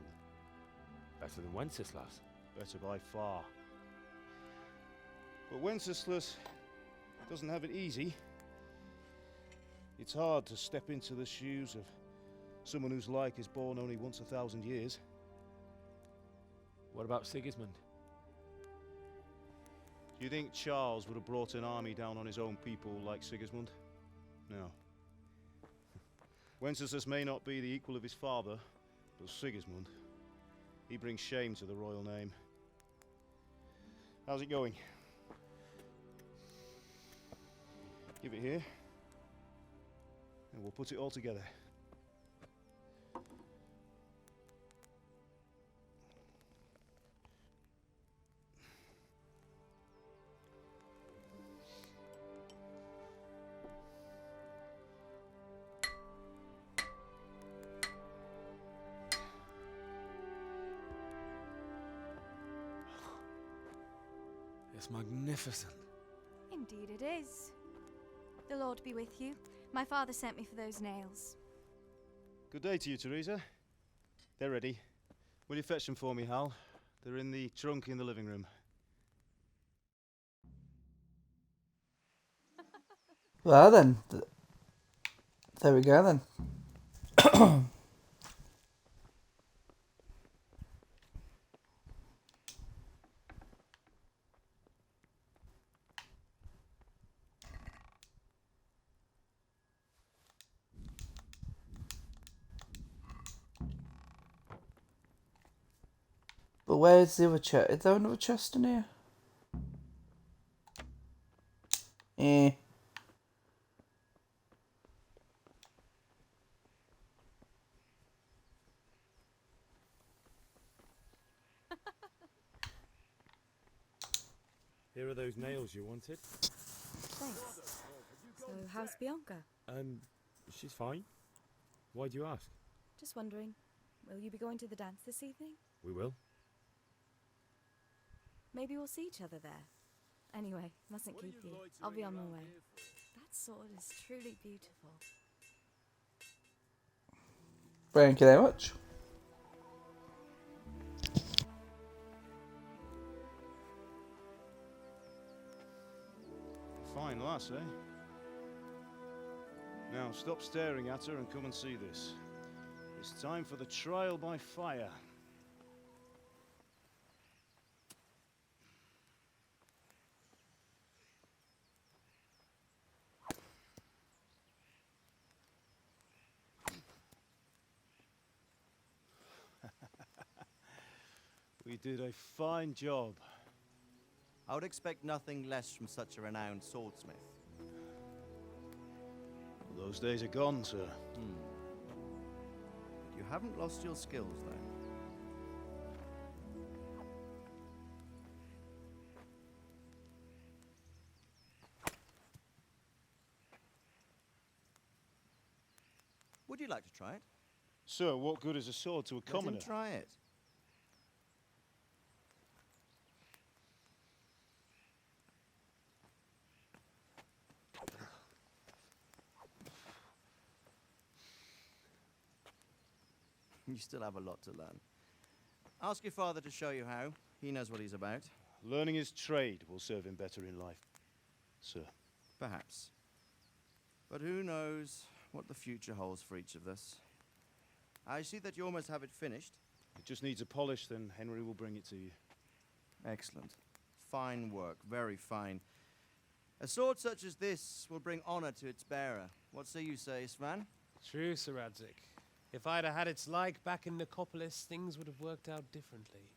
Better than Wenceslas. Better by far. But Wenceslas doesn't have it easy. It's hard to step into the shoes of someone whose like is born only once 1,000 years. What about Sigismund? Do you think Charles would have brought an army down on his own people like Sigismund? No. Wenceslas may not be the equal of his father, but Sigismund, he brings shame to the royal name. How's it going? Give it here, and we'll put it all together. It's magnificent. Indeed it is. The Lord be with you. My father sent me for those nails. Good day to you, Teresa. They're ready. Will you fetch them for me, Hal? They're in the trunk in the living room. Well then, there we go then. But where's the other chest? Is there another chest in here? Eh. Here are those nails you wanted. Thanks. So, how's Bianca? She's fine. Why do you ask? Just wondering, will you be going to the dance this evening? We will. Maybe we'll see each other there. Anyway, mustn't keep you. I'll be on my way. That sword is truly beautiful. Thank you very much. Fine lass, eh? Now stop staring at her and come and see this. It's time for the trial by fire. We did a fine job. I would expect nothing less from such a renowned swordsmith. Well, those days are gone, sir. You haven't lost your skills, though. Would you like to try it? Sir, what good is a sword to a commoner? Let him try it. You still have a lot to learn. Ask your father to show you how. He knows what he's about. Learning his trade will serve him better in life, sir. Perhaps. But who knows what the future holds for each of us. I see that you almost have it finished. It just needs a polish, then Henry will bring it to you. Excellent. Fine work, very fine. A sword such as this will bring honor to its bearer. What say you, Svan? True, Sir Radzik. If I'd have had its like back in Nicopolis, things would have worked out differently.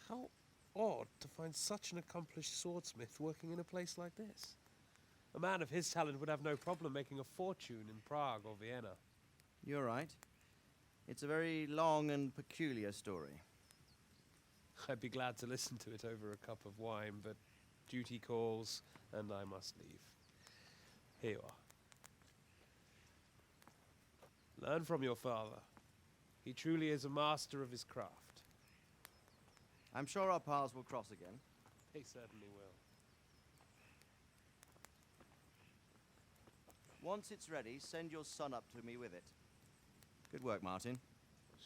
How odd to find such an accomplished swordsmith working in a place like this. A man of his talent would have no problem making a fortune in Prague or Vienna. You're right. It's a very long and peculiar story. I'd be glad to listen to it over a cup of wine, but duty calls, and I must leave. Here you are. Learn from your father. He truly is a master of his craft. I'm sure our paths will cross again. They certainly will. Once it's ready, send your son up to me with it. Good work, Martin.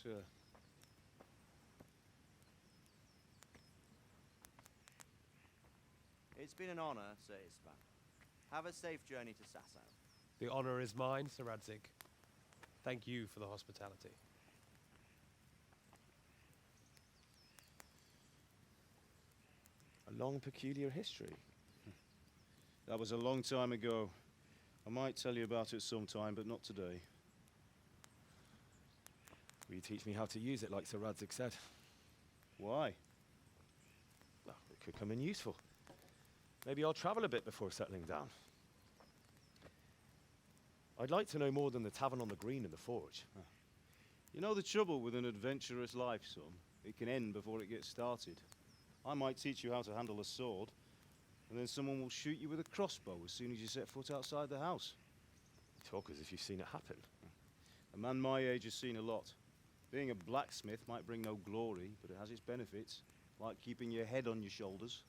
Sure. It's been an honor, Sir Isvan. Have a safe journey to Sasau. The honor is mine, Sir Radzik. Thank you for the hospitality. A long, peculiar history. That was a long time ago. I might tell you about it sometime, but not today. Will you teach me how to use it, like Sir Radzik said? Why? Well, it could come in useful. Maybe I'll travel a bit before settling down. I'd like to know more than the tavern on the green and the forge. You know the trouble with an adventurous life, son? It can end before it gets started. I might teach you how to handle a sword, and then someone will shoot you with a crossbow as soon as you set foot outside the house. You talk as if you've seen it happen. A man my age has seen a lot. Being a blacksmith might bring no glory, but it has its benefits, like keeping your head on your shoulders.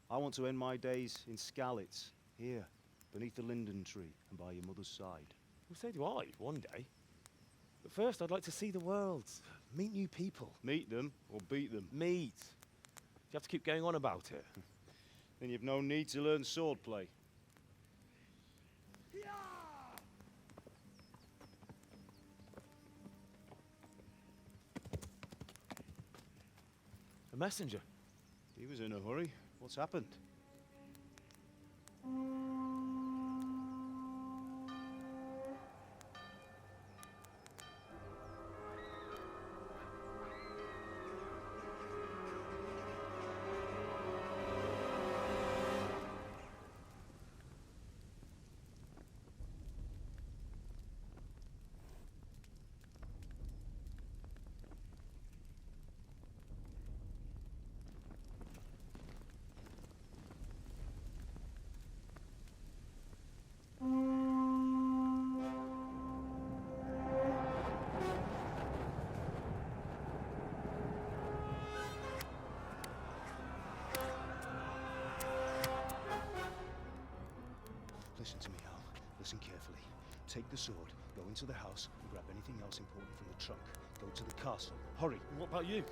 I want to end my days in Skalitz, here, beneath the linden tree and by your mother's side. Well, so do I, one day. But first, I'd like to see the world. Meet new people. Meet them or beat them? Meet. You have to keep going on about it. Then you've no need to learn swordplay. A messenger. He was in a hurry. What's happened? Listen to me, Hal. Listen carefully. Take the sword, go into the house, and grab anything else important from the trunk. Go to the castle. Hurry! What about you?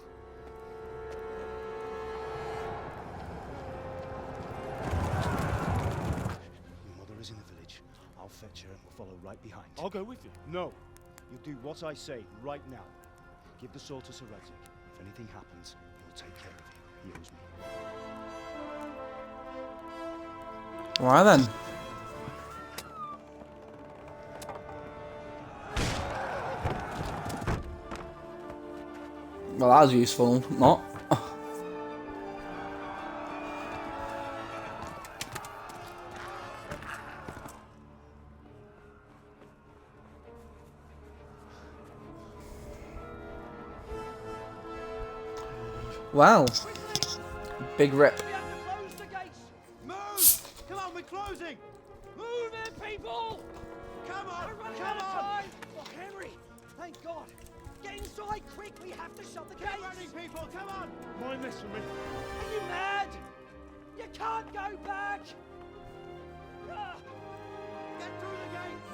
Your mother is in the village. I'll fetch her and we'll follow right behind. I'll go with you. No. You do what I say right now. Give the sword to Sir Radzik. If anything happens, he'll take care of you. He owes me. Alright then. Well, that was useful, not. Wow. Big rip. Move! Come on, we're closing! Move it, people! Come on! We're running Come out of on! time! Oh, Henry! Thank God! Get inside quick! We have to shut the gates! Get running, people! Come on! Mind this for me. Are you mad? You can't go back! Ah. Get through the gates!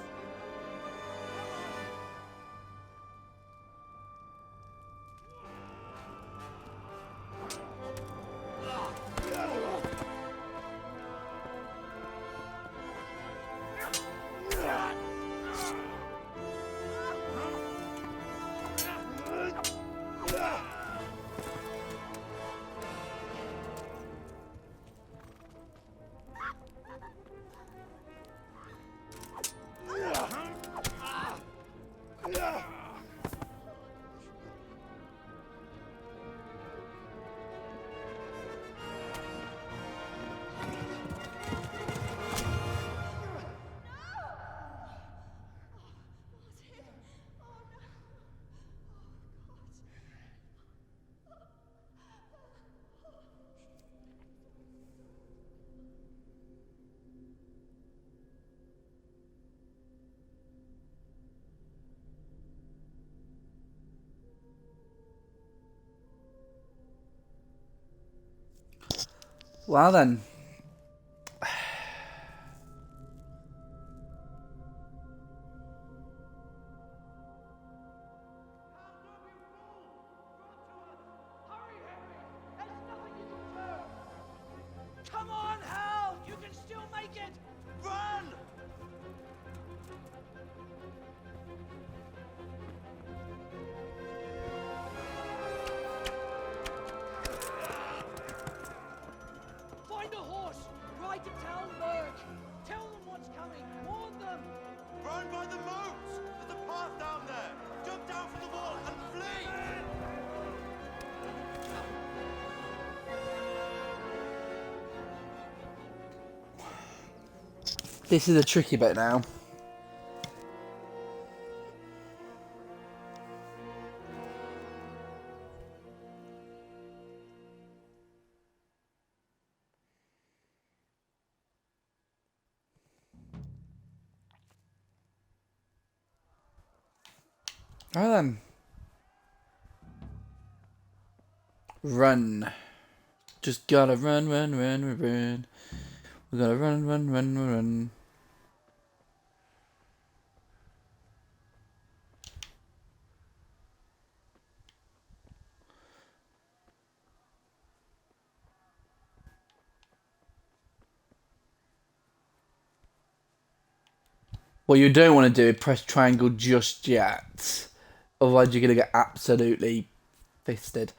Well then. Come on, Hal! You can still make it! Run! Find a horse! Ride to Talmberg! Tell them what's coming! Warn them! Run by the moat! There's a path down there! Jump down from the wall and flee! This is a tricky bit now. Alright then. Run. Just gotta run, run, run, run, run. We gotta run, run, run, run. What you don't want to do is press triangle just yet. Otherwise you're going to get absolutely fisted.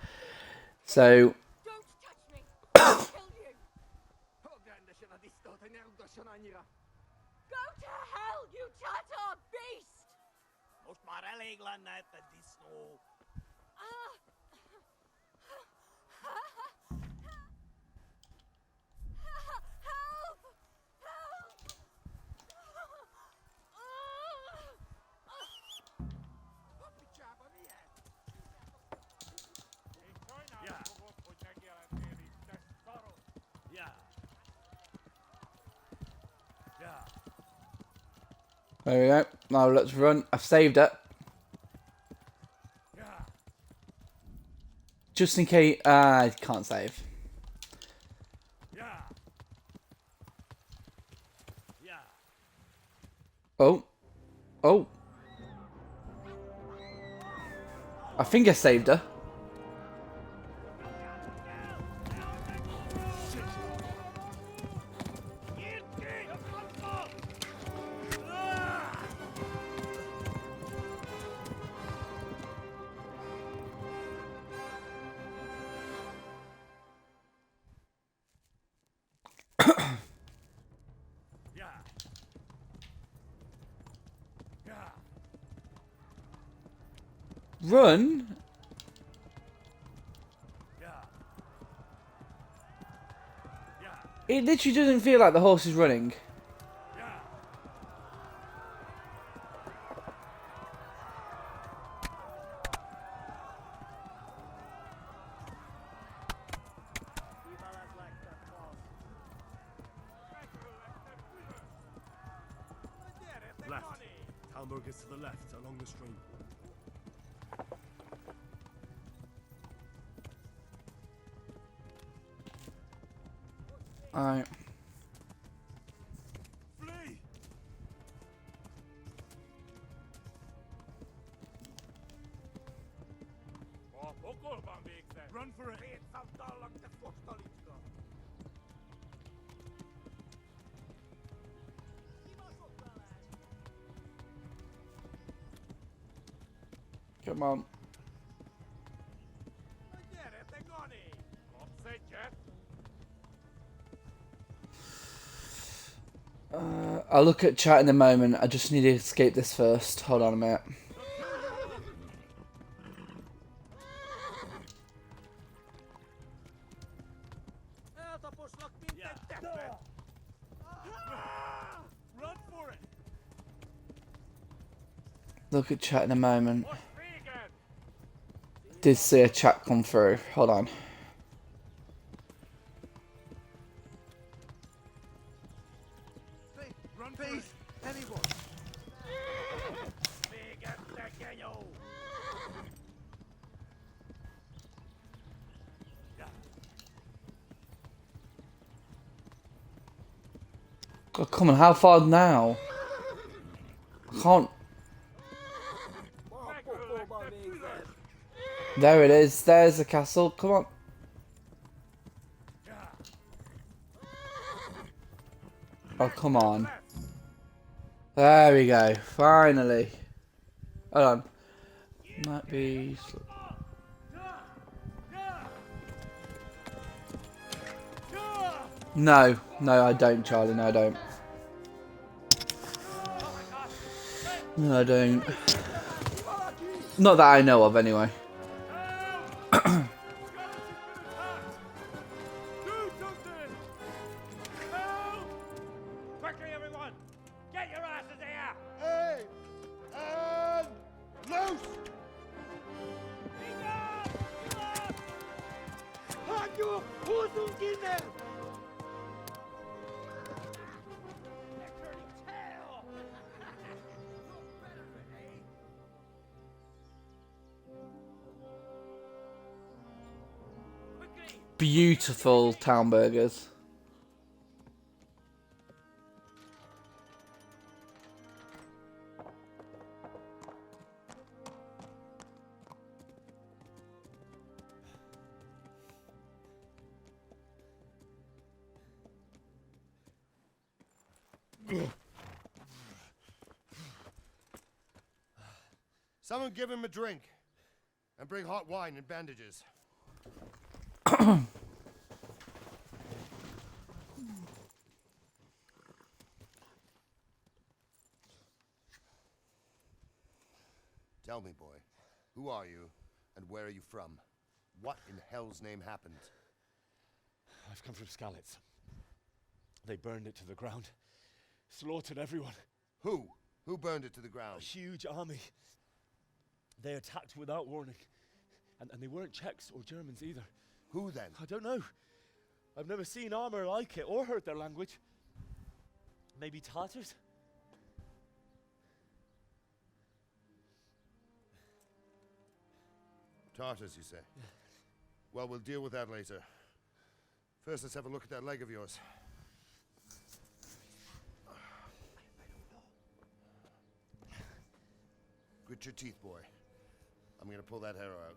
So... Go to hell, you Tatar beast! Most Marelliglan at the disco. Help! There we go. Now let's run. I've saved it. Just in case... I can't save. Oh. Oh. I think I saved her. Run? It literally doesn't feel like the horse is running. Left. Talmberg is to the left, along the stream. Alright. Flee! Run for it! Come on. I'll look at chat in a moment. I just need to escape this first. Hold on a minute. Run for it! Look at chat in a moment. Did see a chat come through. Hold on. Run, please! Anyone! God, come on, how far now? I can't. There it is. There's the castle. Come on. Oh, come on. There we go. Finally. Hold on. Might be... No. No, I don't, Charlie. No, I don't. No, I don't. Not that I know of, anyway. Quickly, everyone! Get your asses here! Hey! And loose! Hanyo! Who's in there? Beautiful town burgers. Someone give him a drink. And bring hot wine and bandages. Tell me, boy, who are you, and where are you from? What in hell's name happened? I've come from Skalitz. They burned it to the ground. Slaughtered everyone. Who? Who burned it to the ground? A huge army. They attacked without warning. And they weren't Czechs or Germans either. Who then? I don't know. I've never seen armor like it or heard their language. Maybe Tartars? Tartars, you say? Well, we'll deal with that later. First, let's have a look at that leg of yours. Grit your teeth, boy. I'm gonna pull that arrow out.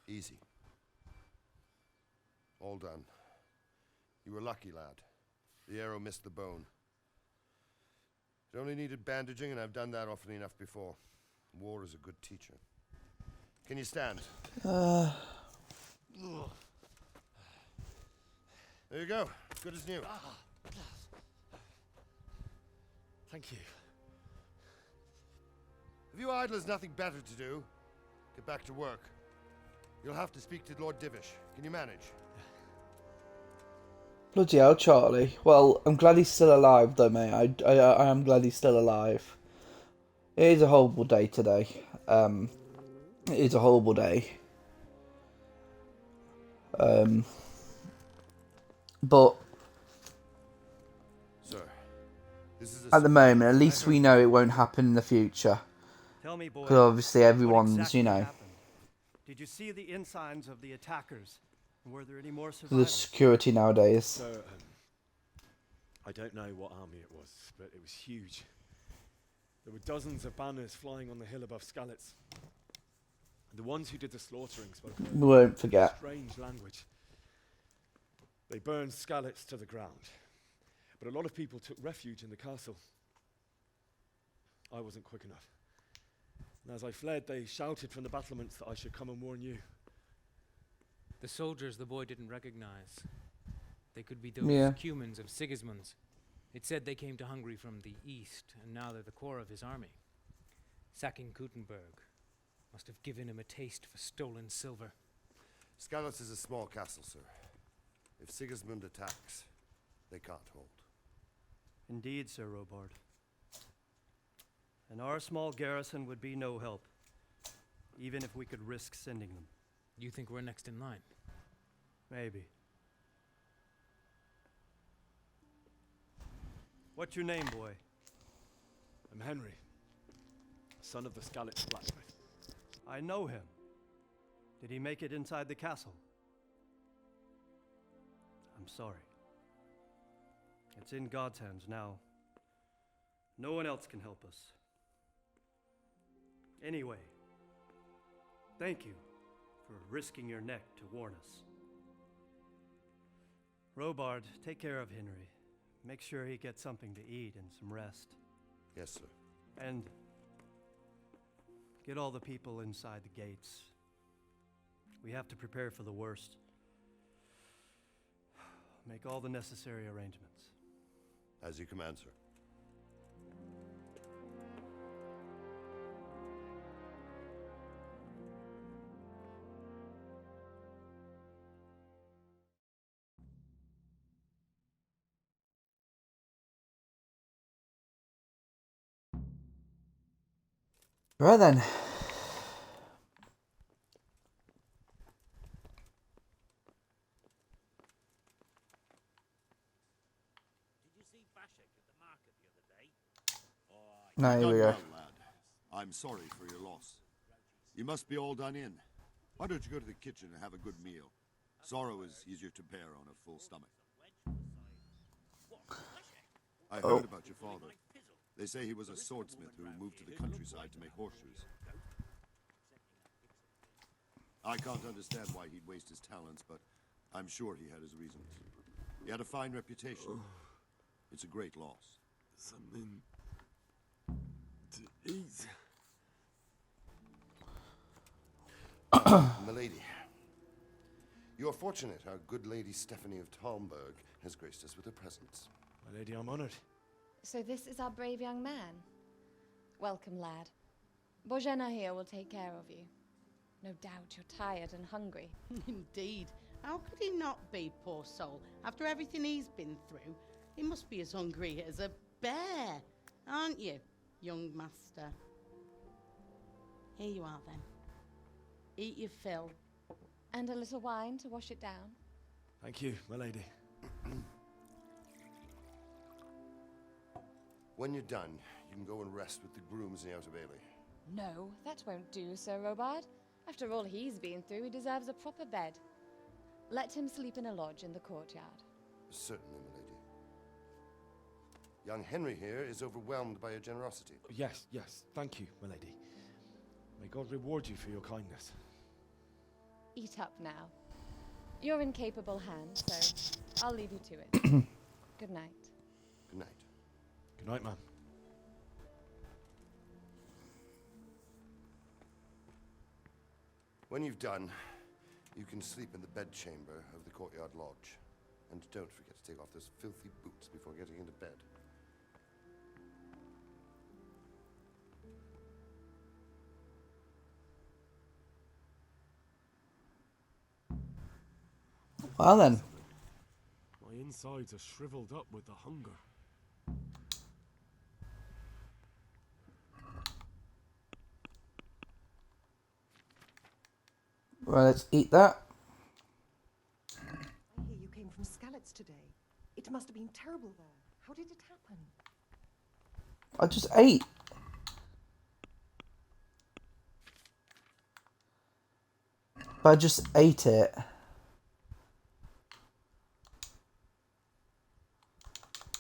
Easy. All done. You were lucky, lad. The arrow missed the bone. It only needed bandaging, and I've done that often enough before. War is a good teacher. Can you stand? There you go. Good as new. Thank you. Have you idlers nothing better to do? Get back to work. You'll have to speak to Lord Divish. Can you manage? Bloody hell, Charlie. Well, I'm glad he's still alive, though, mate. I am glad he's still alive. It is a horrible day today. It is a horrible day. But Sir, this is at the moment, at least we know it won't happen in the future. Tell me, boy. Because obviously everyone's, exactly you know, happened? Did you see the insides of the attackers? And were there any more the survivors? security nowadays. So, I don't know what army it was, but it was huge. There were dozens of banners flying on the hill above Skalitz. The ones who did the slaughtering spoke We won't forget. a strange language. They burned Skalitz to the ground, but a lot of people took refuge in the castle. I wasn't quick enough. And as I fled, they shouted from the battlements that I should come and warn you. The soldiers the boy didn't recognize. They could be those Cumans of Sigismund's. It said they came to Hungary from the east, and now they're the core of his army. Sacking Gutenberg must have given him a taste for stolen silver. Skalitz is a small castle, sir. If Sigismund attacks, they can't hold. Indeed, Sir Robard. And our small garrison would be no help, even if we could risk sending them. You think we're next in line? Maybe. What's your name, boy? I'm Henry, son of the Skalitz blacksmith. I know him. Did he make it inside the castle? I'm sorry. It's in God's hands now. No one else can help us. Anyway, thank you for risking your neck to warn us. Robard, take care of Henry. Make sure he gets something to eat and some rest. Yes, sir. And get all the people inside the gates. We have to prepare for the worst. Make all the necessary arrangements. As you command, sir. Right then. No, here we go. Well, lad. I'm sorry for your loss. You must be all done in. Why don't you go to the kitchen and have a good meal? Sorrow is easier to bear on a full stomach. I heard about your father. They say he was a swordsmith who moved to the countryside to make horseshoes. I can't understand why he'd waste his talents, but I'm sure he had his reasons. He had a fine reputation. It's a great loss. Something to eat. Milady, you are fortunate our good Lady Stephanie of Talmberg has graced us with her presence. My lady, I'm honored. So this is our brave young man. Welcome, lad. Bojena here will take care of you. No doubt you're tired and hungry. Indeed. How could he not be, poor soul? After everything he's been through, he must be as hungry as a bear, aren't you, young master? Here you are, then. Eat your fill. And a little wine to wash it down. Thank you, my lady. When you're done, you can go and rest with the grooms in the Outer Bailey. No, that won't do, Sir Robard. After all he's been through, he deserves a proper bed. Let him sleep in a lodge in the courtyard. Certainly, milady. Young Henry here is overwhelmed by your generosity. Yes, yes, thank you, my lady. May God reward you for your kindness. Eat up now. You're in capable hands, so I'll leave you to it. Good night. Good night. Good night, ma'am. When you've done, you can sleep in the bedchamber of the courtyard lodge. And don't forget to take off those filthy boots before getting into bed. Well then. My insides are shriveled up with the hunger. Right, let's eat that. I hear you came from Skalitz today. It must have been terrible there. How did it happen? I just ate. But I just ate it.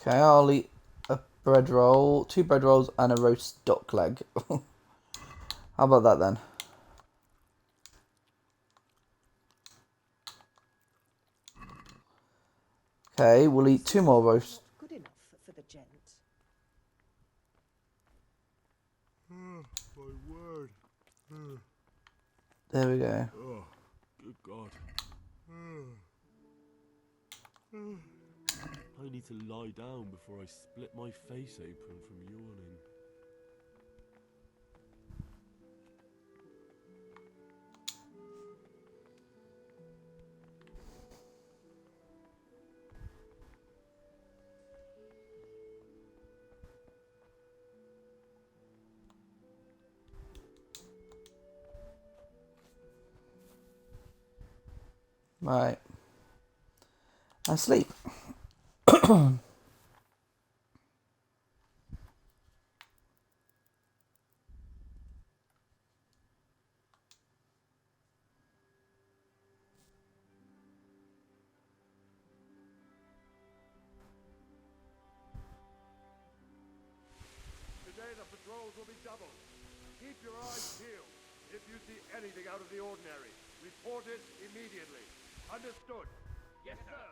Okay, I'll eat a bread roll, 2 bread rolls, and a roast duck leg. How about that then? Okay, we'll eat 2 more roast. Good enough for the gent. My word. There we go. Oh, good God. I need to lie down before I split my face open from yawning. Right. And sleep. Today the patrols will be doubled. Keep your eyes peeled. If you see anything out of the ordinary, report it immediately. Understood? Yes, sir.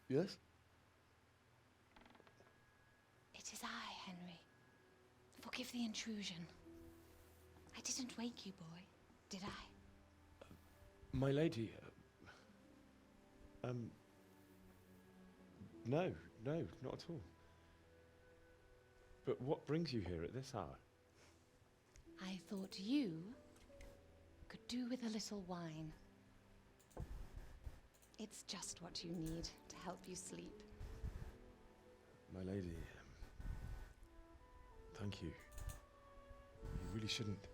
Yes? It is I, Henry. Forgive the intrusion. I didn't wake you, boy, did I? My lady, no, not at all. But what brings you here at this hour? I thought you could do with a little wine. It's just what you need to help you sleep. My lady, thank you. You really shouldn't.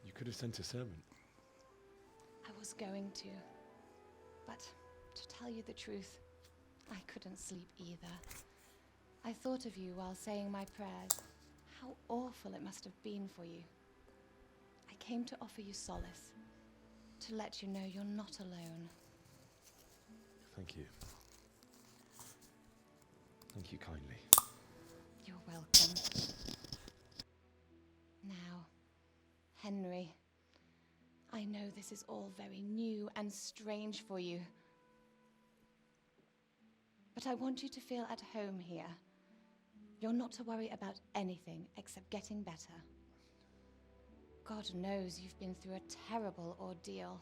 You could have sent a servant. I was going to, but to tell you the truth, I couldn't sleep either. I thought of you while saying my prayers. How awful it must have been for you. I came to offer you solace, to let you know you're not alone. Thank you. Thank Thank you kindly. You're welcome. Now, Henry, I know this is all very new and strange for you. But I want you to feel at home here. You're not to worry about anything except getting better. God knows you've been through a terrible ordeal.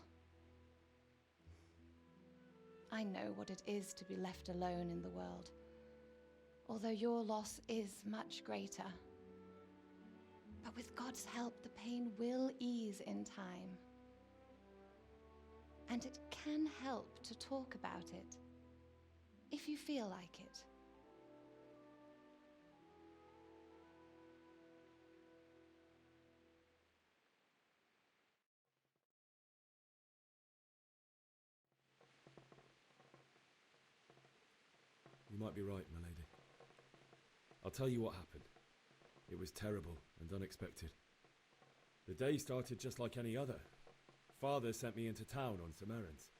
I know what it is to be left alone in the world, although your loss is much greater. But with God's help, the pain will ease in time. And it can help to talk about it, if you feel like it. You might be right, my lady. I'll tell you what happened. It was terrible and unexpected. The day started just like any other. Father sent me into town on some errands.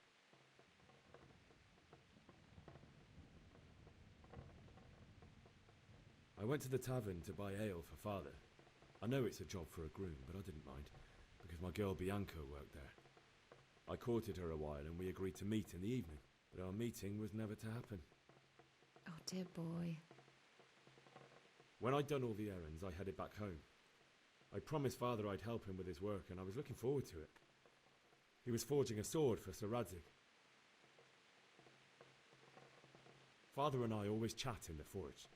I went to the tavern to buy ale for Father. I know it's a job for a groom, but I didn't mind, because my girl Bianca worked there. I courted her a while and we agreed to meet in the evening, but our meeting was never to happen. Oh, dear boy. When I'd done all the errands, I headed back home. I promised Father I'd help him with his work, and I was looking forward to it. He was forging a sword for Sir Radzig. Father and I always chat in the forge.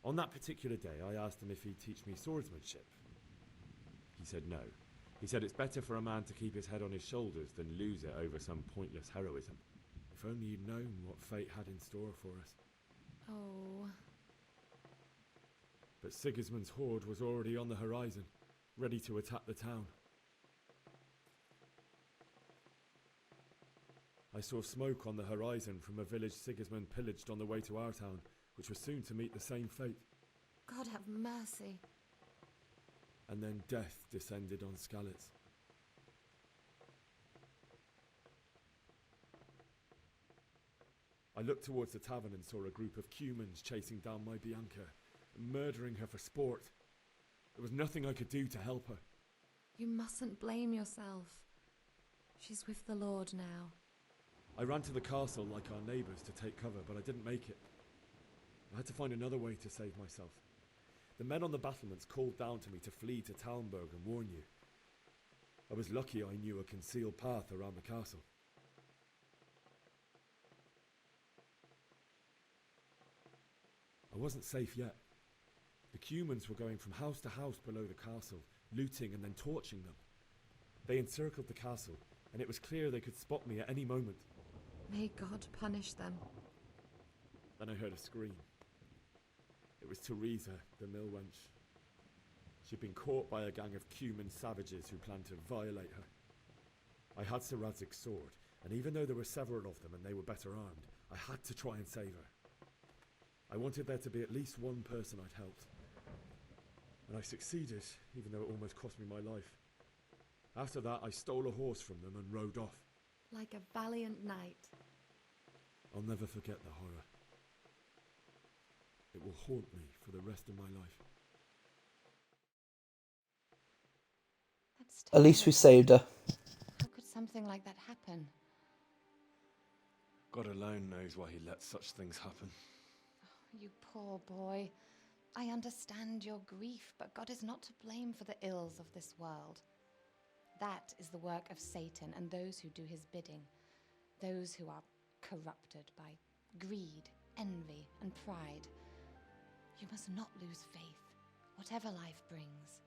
On that particular day, I asked him if he'd teach me swordsmanship. He said no. He said it's better for a man to keep his head on his shoulders than lose it over some pointless heroism. If only you'd known what fate had in store for us. Oh. But Sigismund's horde was already on the horizon, ready to attack the town. I saw smoke on the horizon from a village Sigismund pillaged on the way to our town, which was soon to meet the same fate. God have mercy. And then death descended on Skalitz. I looked towards the tavern and saw a group of Cumans chasing down my Bianca, murdering her for sport. There was nothing I could do to help her. You mustn't blame yourself. She's with the Lord now. I ran to the castle like our neighbours to take cover, but I didn't make it. I had to find another way to save myself. The men on the battlements called down to me to flee to Talmberg and warn you. I was lucky I knew a concealed path around the castle. I wasn't safe yet. The Cumans were going from house to house below the castle, looting and then torching them. They encircled the castle, and it was clear they could spot me at any moment. May God punish them. Then I heard a scream. It was Teresa, the mill wench. She'd been caught by a gang of Cuman savages who planned to violate her. I had Sir Radzig's sword, and even though there were several of them and they were better armed, I had to try and save her. I wanted there to be at least one person I'd helped. And I succeeded, even though it almost cost me my life. After that, I stole a horse from them and rode off. Like a valiant knight. I'll never forget the horror. It will haunt me for the rest of my life. At least we saved her. How could something like that happen? God alone knows why he lets such things happen. You poor boy. I understand your grief, but God is not to blame for the ills of this world. That is the work of Satan and those who do his bidding. Those who are corrupted by greed, envy, and pride. You must not lose faith, whatever life brings.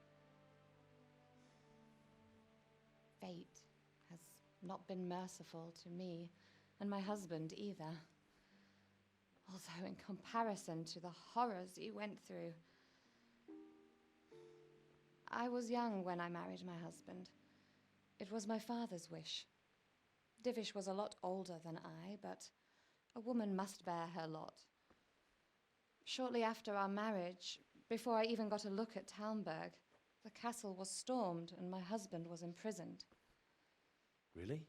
Fate has not been merciful to me, and my husband either. Although in comparison to the horrors you went through. I was young when I married my husband. It was my father's wish. Divish was a lot older than I, but a woman must bear her lot. Shortly after our marriage, before I even got a look at Talmberg, the castle was stormed and my husband was imprisoned. Really?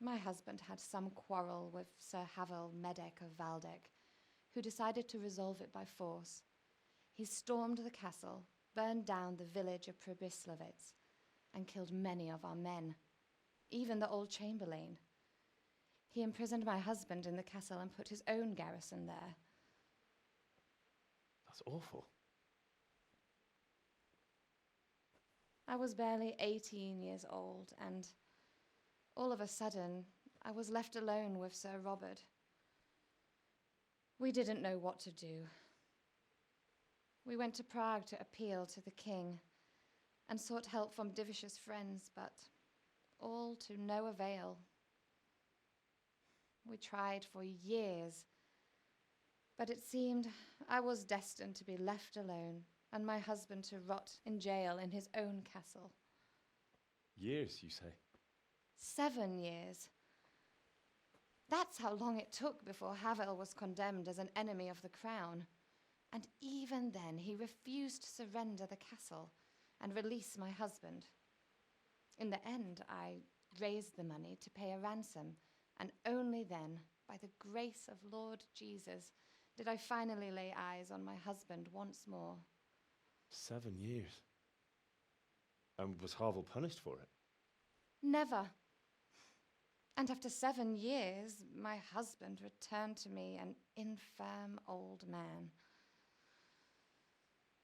My husband had some quarrel with Sir Havel Medek of Valdek, who decided to resolve it by force. He stormed the castle, burned down the village of Pribyslavitz, and killed many of our men, even the old chamberlain. He imprisoned my husband in the castle and put his own garrison there. That's awful. I was barely 18 years old, and all of a sudden, I was left alone with Sir Robert. We didn't know what to do. We went to Prague to appeal to the king and sought help from Divish's friends, but all to no avail. We tried for years, but it seemed I was destined to be left alone and my husband to rot in jail in his own castle. Years, you say? 7 years. That's how long it took before Havel was condemned as an enemy of the crown. And even then, he refused to surrender the castle and release my husband. In the end, I raised the money to pay a ransom, and only then, by the grace of Lord Jesus, did I finally lay eyes on my husband once more. 7 years. And was Havel punished for it? Never. And after 7 years, my husband returned to me an infirm old man.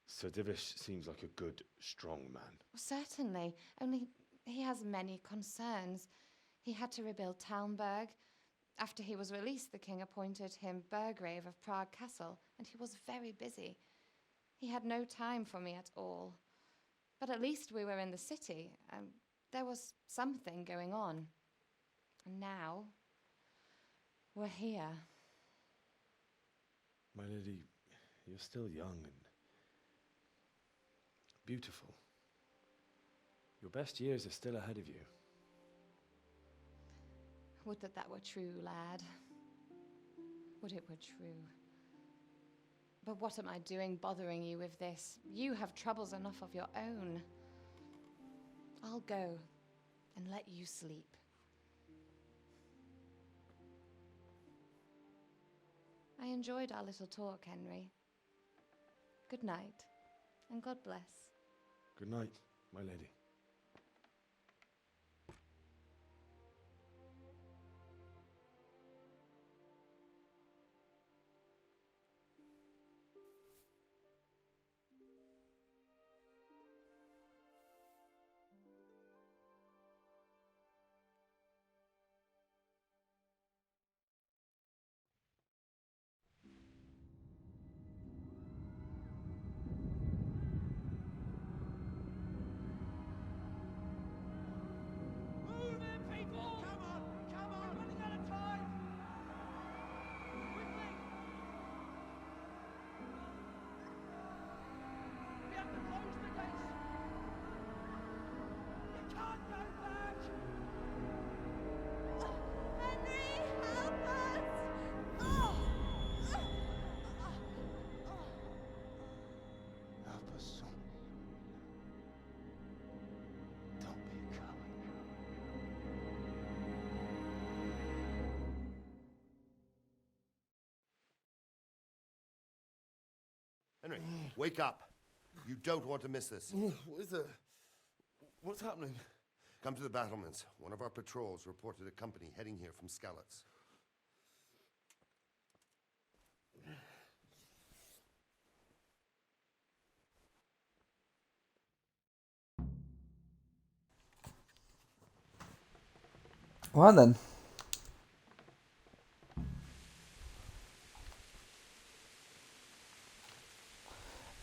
Sir Divish seems like a good, strong man. Certainly, only he has many concerns. He had to rebuild Talmberg. After he was released, the king appointed him Burgrave of Prague Castle, and he was very busy. He had no time for me at all. But at least we were in the city, and there was something going on. And now, we're here. My lady, you're still young and beautiful. Your best years are still ahead of you. Would that that were true, lad. Would it were true. But what am I doing bothering you with this? You have troubles enough of your own. I'll go and let you sleep. I enjoyed our little talk, Henry. Good night, and God bless. Good night, my lady. Move it, people! Come on! Come on! We're running out of time! Quickly! We have to close the gates! You can't go back! Henry, help us! Help us, son. Don't be a coward. Henry, wake up. You don't want to miss this. What is it? What's happening? Come to the battlements. One of our patrols reported a company heading here from Skalitz. Well then.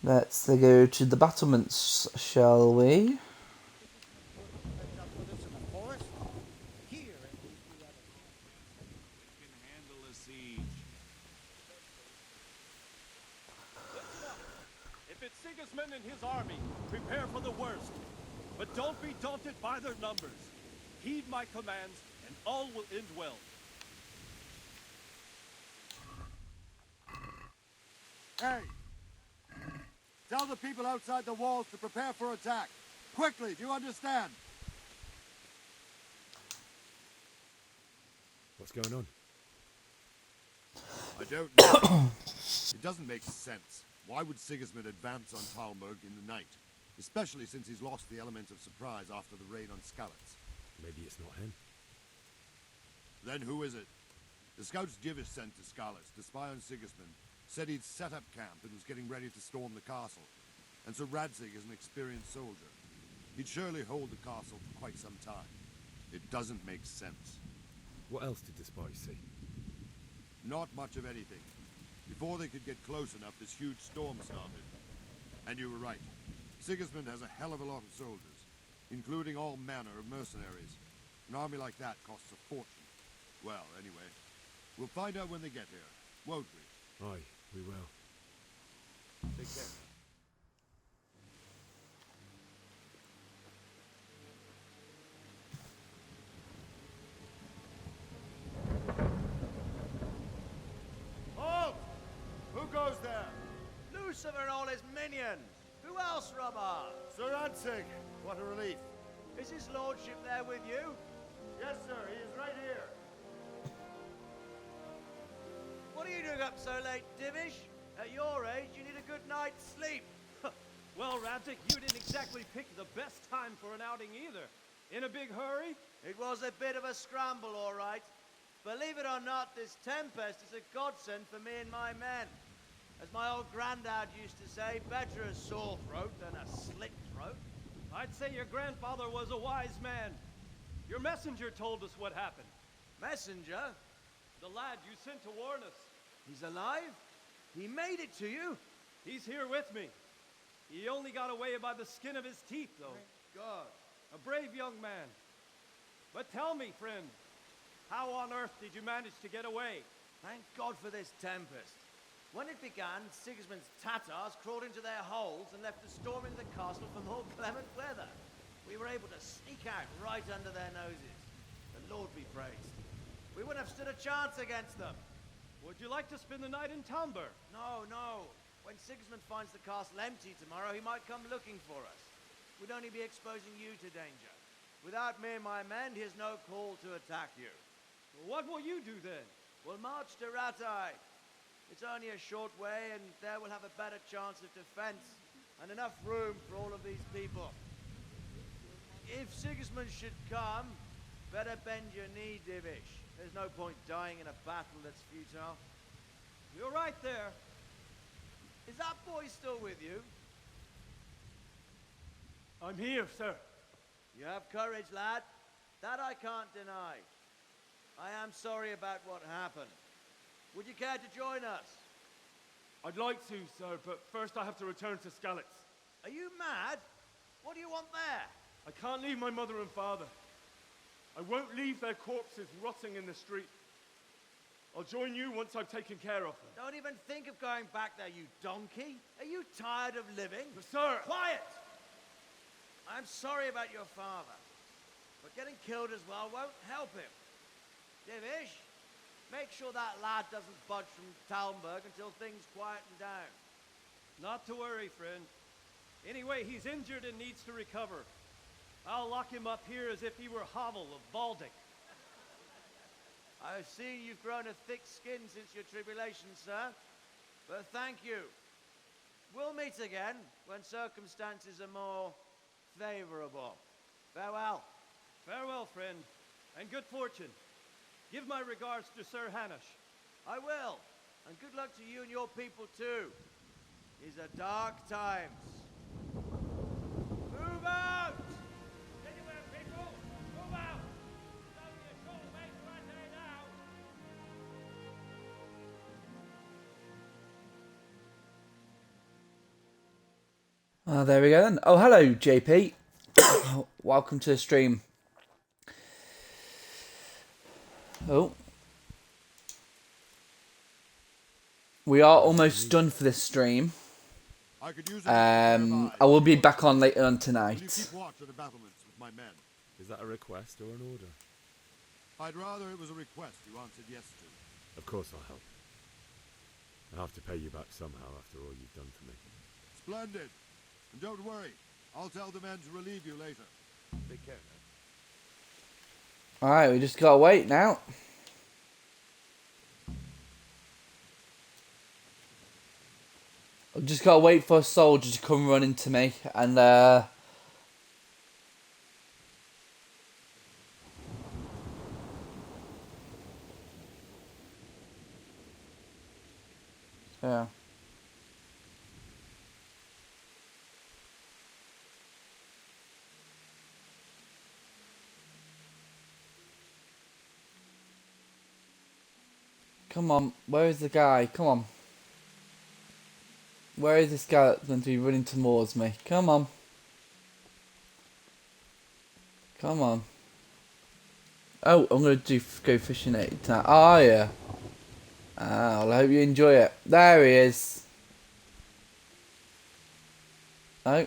Let's go to the battlements, shall we? Handle a siege. Listen up. If it's Sigismund and his army, prepare for the worst. But don't be daunted by their numbers. Heed my commands, and all will end well. Hey! Tell the people outside the walls to prepare for attack. Quickly, do you understand? What's going on? I don't know. It doesn't make sense. Why would Sigismund advance on Talmberg in the night? Especially since he's lost the element of surprise after the raid on Skalitz. Maybe it's not him. Then who is it? The scouts Divish sent to Skalitz to spy on Sigismund said he'd set up camp and was getting ready to storm the castle. And Sir Radzig is an experienced soldier. He'd surely hold the castle for quite some time. It doesn't make sense. What else did the spies see? Not much of anything. Before they could get close enough, this huge storm started. And you were right. Sigismund has a hell of a lot of soldiers, including all manner of mercenaries. An army like that costs a fortune. Well, anyway, we'll find out when they get here, won't we? Aye, we will. Take care. Halt! Who goes there? Lucifer and all his minions. Who else, Robber? Sir Radzig. What a relief. Is his lordship there with you? Yes, sir. He is right here. What are you doing up so late, Divish? At your age, you need a good night's sleep. Well, Radzig, you didn't exactly pick the best time for an outing either. In a big hurry? It was a bit of a scramble, all right. Believe it or not, this tempest is a godsend for me and my men. As my old granddad used to say, better a sore throat than a slit throat. I'd say your grandfather was a wise man. Your messenger told us what happened. Messenger? The lad you sent to warn us. He's alive? He made it to you? He's here with me. He only got away by the skin of his teeth, though. Thank God. A brave young man. But tell me, friend, how on earth did you manage to get away? Thank God for this tempest. When it began, Sigismund's Tatars crawled into their holes and left us storming the castle for more clement weather. We were able to sneak out right under their noses. The Lord be praised. We wouldn't have stood a chance against them. Would you like to spend the night in Talmberg? No, no. When Sigismund finds the castle empty tomorrow, he might come looking for us. We'd only be exposing you to danger. Without me and my men, he has no call to attack you. What will you do then? We'll march to Ratai. It's only a short way, and there we'll have a better chance of defense and enough room for all of these people. If Sigismund should come, better bend your knee, Divish. There's no point dying in a battle that's futile. You're right there. Is that boy still with you? I'm here, sir. You have courage, lad. That I can't deny. I am sorry about what happened. Would you care to join us? I'd like to, sir, but first I have to return to Skalitz. Are you mad? What do you want there? I can't leave my mother and father. I won't leave their corpses rotting in the street. I'll join you once I've taken care of them. Don't even think of going back there, you donkey. Are you tired of living? But sir! Quiet! I'm sorry about your father, but getting killed as well won't help him. Divish, make sure that lad doesn't budge from Talmberg until things quieten down. Not to worry, friend. Anyway, he's injured and needs to recover. I'll lock him up here as if he were Havel of Baldic. I've seen you've grown a thick skin since your tribulation, sir. But thank you. We'll meet again when circumstances are more favorable. Farewell. Farewell, friend, and good fortune. Give my regards to Sir Hanush. I will. And good luck to you and your people, too. These are dark times. Move out! Anywhere, people! Move out! It's only a short way to Rattay now! There we go then. Oh, hello, JP. Welcome to the stream. Oh. We are almost done for this stream. I will be back on later on tonight. Will you keep watch of the battlements with my men? Is that a request or an order? I'd rather it was a request you answered yes to. Of course I'll help. I'll have to pay you back somehow after all you've done for me. Splendid. And don't worry, I'll tell the men to relieve you later. Take care now. Alright, we just gotta wait now. I've just gotta wait for a soldier to come running to me, and yeah. Come on, where is the guy? Come on. Where is this guy that's going to be running towards me? Come on. Come on. Oh, I'm going to go fishing at it now. Oh, yeah. Ah, well, I hope you enjoy it. There he is. Oh.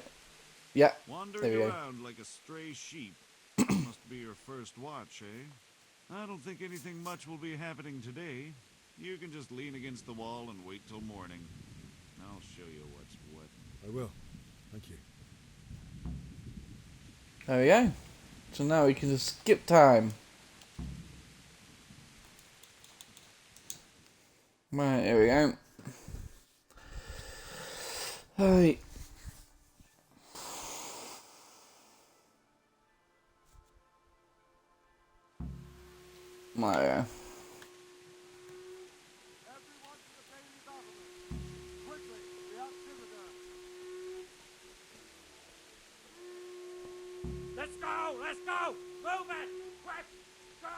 Yeah. Wandering There we go. around like a stray sheep. Must be your first watch, eh? I don't think anything much will be happening today. You can just lean against the wall and wait till morning. I'll show you what's what. I will. Thank you. There we go. So now we can just skip time. Right, here we go. Right. There Let's go! Let's go! Move it! Quick! Go!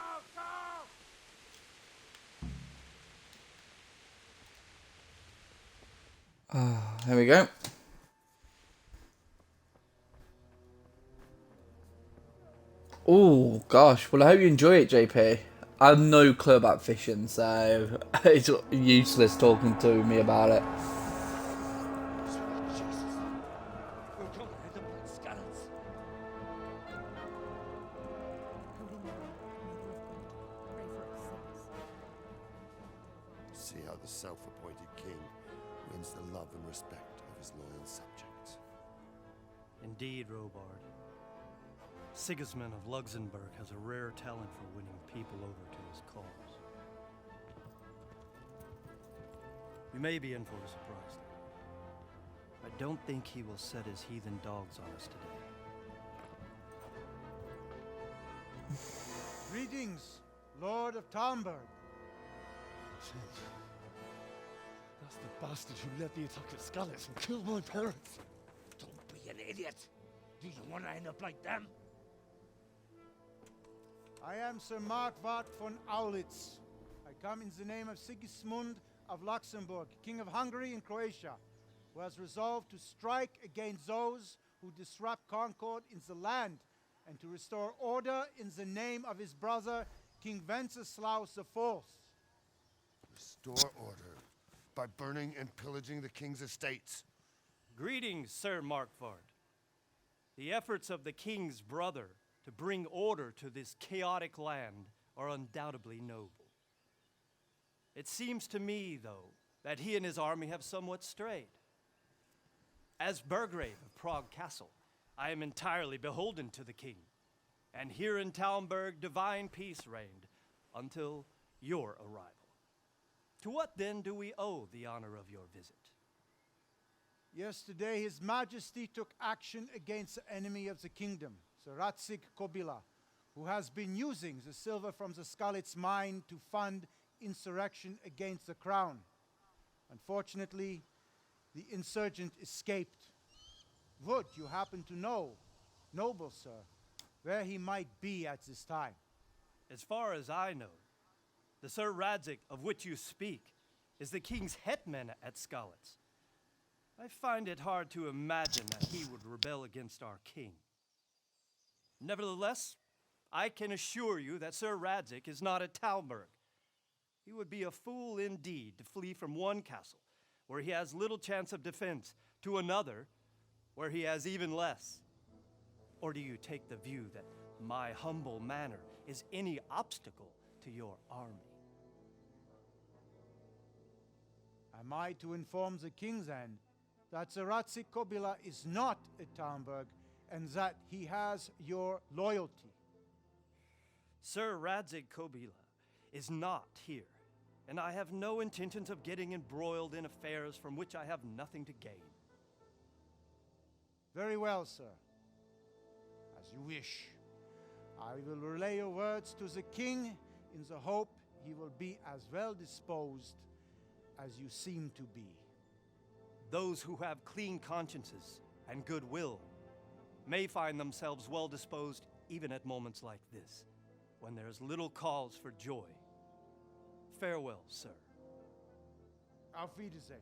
Go! Here we go. Oh gosh, well I hope you enjoy it, JP. I have no clue about fishing, so it's useless talking to me about it. See how the self-appointed king wins the love and respect of his loyal subjects. Indeed, Robard. Sigismund of Luxembourg has a rare talent for winning people over to his cause. You may be in for a surprise, though. I don't think he will set his heathen dogs on us today. Greetings, Lord of Talmberg. That's the bastard who led the attack at Scarlet and killed my parents. Don't be an idiot. Do you want to end up like them? I am Sir Markwart von Aulitz. I come in the name of Sigismund of Luxembourg, King of Hungary and Croatia, who has resolved to strike against those who disrupt concord in the land and to restore order in the name of his brother, King Wenceslaus IV. Restore order by burning and pillaging the king's estates. Greetings, Sir Markwart. The efforts of the king's brother to bring order to this chaotic land are undoubtedly noble. It seems to me, though, that he and his army have somewhat strayed. As Burgrave of Prague Castle, I am entirely beholden to the king, and here in Talmberg divine peace reigned until your arrival. To what then do we owe the honor of your visit? Yesterday, His Majesty took action against the enemy of the kingdom, Sir Ratzik Kobila, who has been using the silver from the Skalitz mine to fund insurrection against the crown. Unfortunately, the insurgent escaped. Would you happen to know, noble sir, where he might be at this time? As far as I know, the Sir Radzik of which you speak is the king's hetman at Skalitz. I find it hard to imagine that he would rebel against our king. Nevertheless, I can assure you that Sir Radzik is not at Talmberg. He would be a fool indeed to flee from one castle, where he has little chance of defense, to another, where he has even less. Or do you take the view that my humble manner is any obstacle to your army? Am I to inform the king's end that Sir Ratzik Kobila is not at Talmberg and that he has your loyalty? Sir Radzik Kobila is not here. and I have no intentions of getting embroiled in affairs from which I have nothing to gain. Very well, sir. As you wish. I will relay your words to the king in the hope he will be as well disposed as you seem to be. Those who have clean consciences and goodwill may find themselves well disposed even at moments like this, when there is little cause for joy. Farewell, sir. Auf Wiedersehen.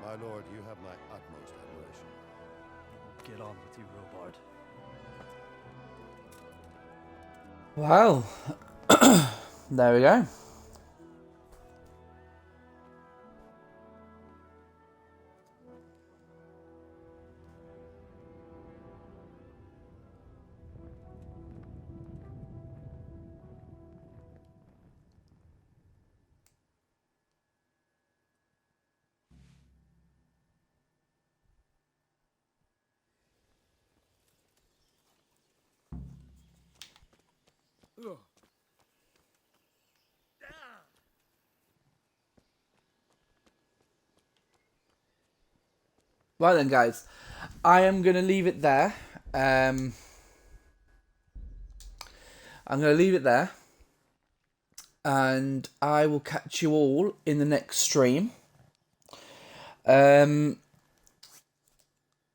My lord, you have my utmost admiration. Get on with you, Robard. Well, there we go. Right then, guys, I am going to leave it there. I'm going to leave it there. And I will catch you all in the next stream.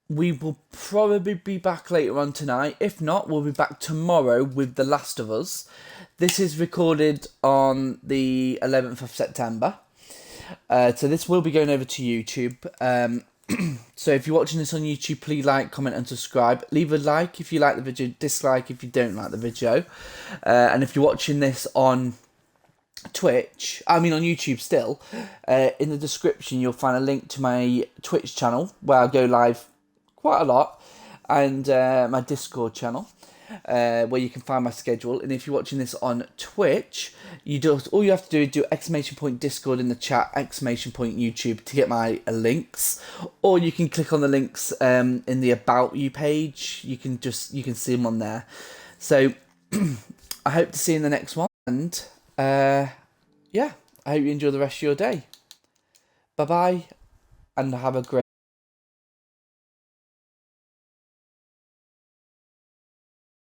We will probably be back later on tonight. If not, we'll be back tomorrow with The Last of Us. This is recorded on the 11th of September. So this will be going over to YouTube. So if you're watching this on YouTube, please like, comment and subscribe. Leave a like if you like the video, dislike if you don't like the video. And if you're watching this on Twitch, on YouTube still, in the description you'll find a link to my Twitch channel where I go live quite a lot, and my Discord channel where you can find my schedule. And if you're watching this on Twitch, all you have to do is do !! Discord in the chat, ! YouTube to get my links, or you can click on the links in the About You page. You can see them on there. So I hope to see you in the next one, and yeah, I hope you enjoy the rest of your day. Bye bye, and have a great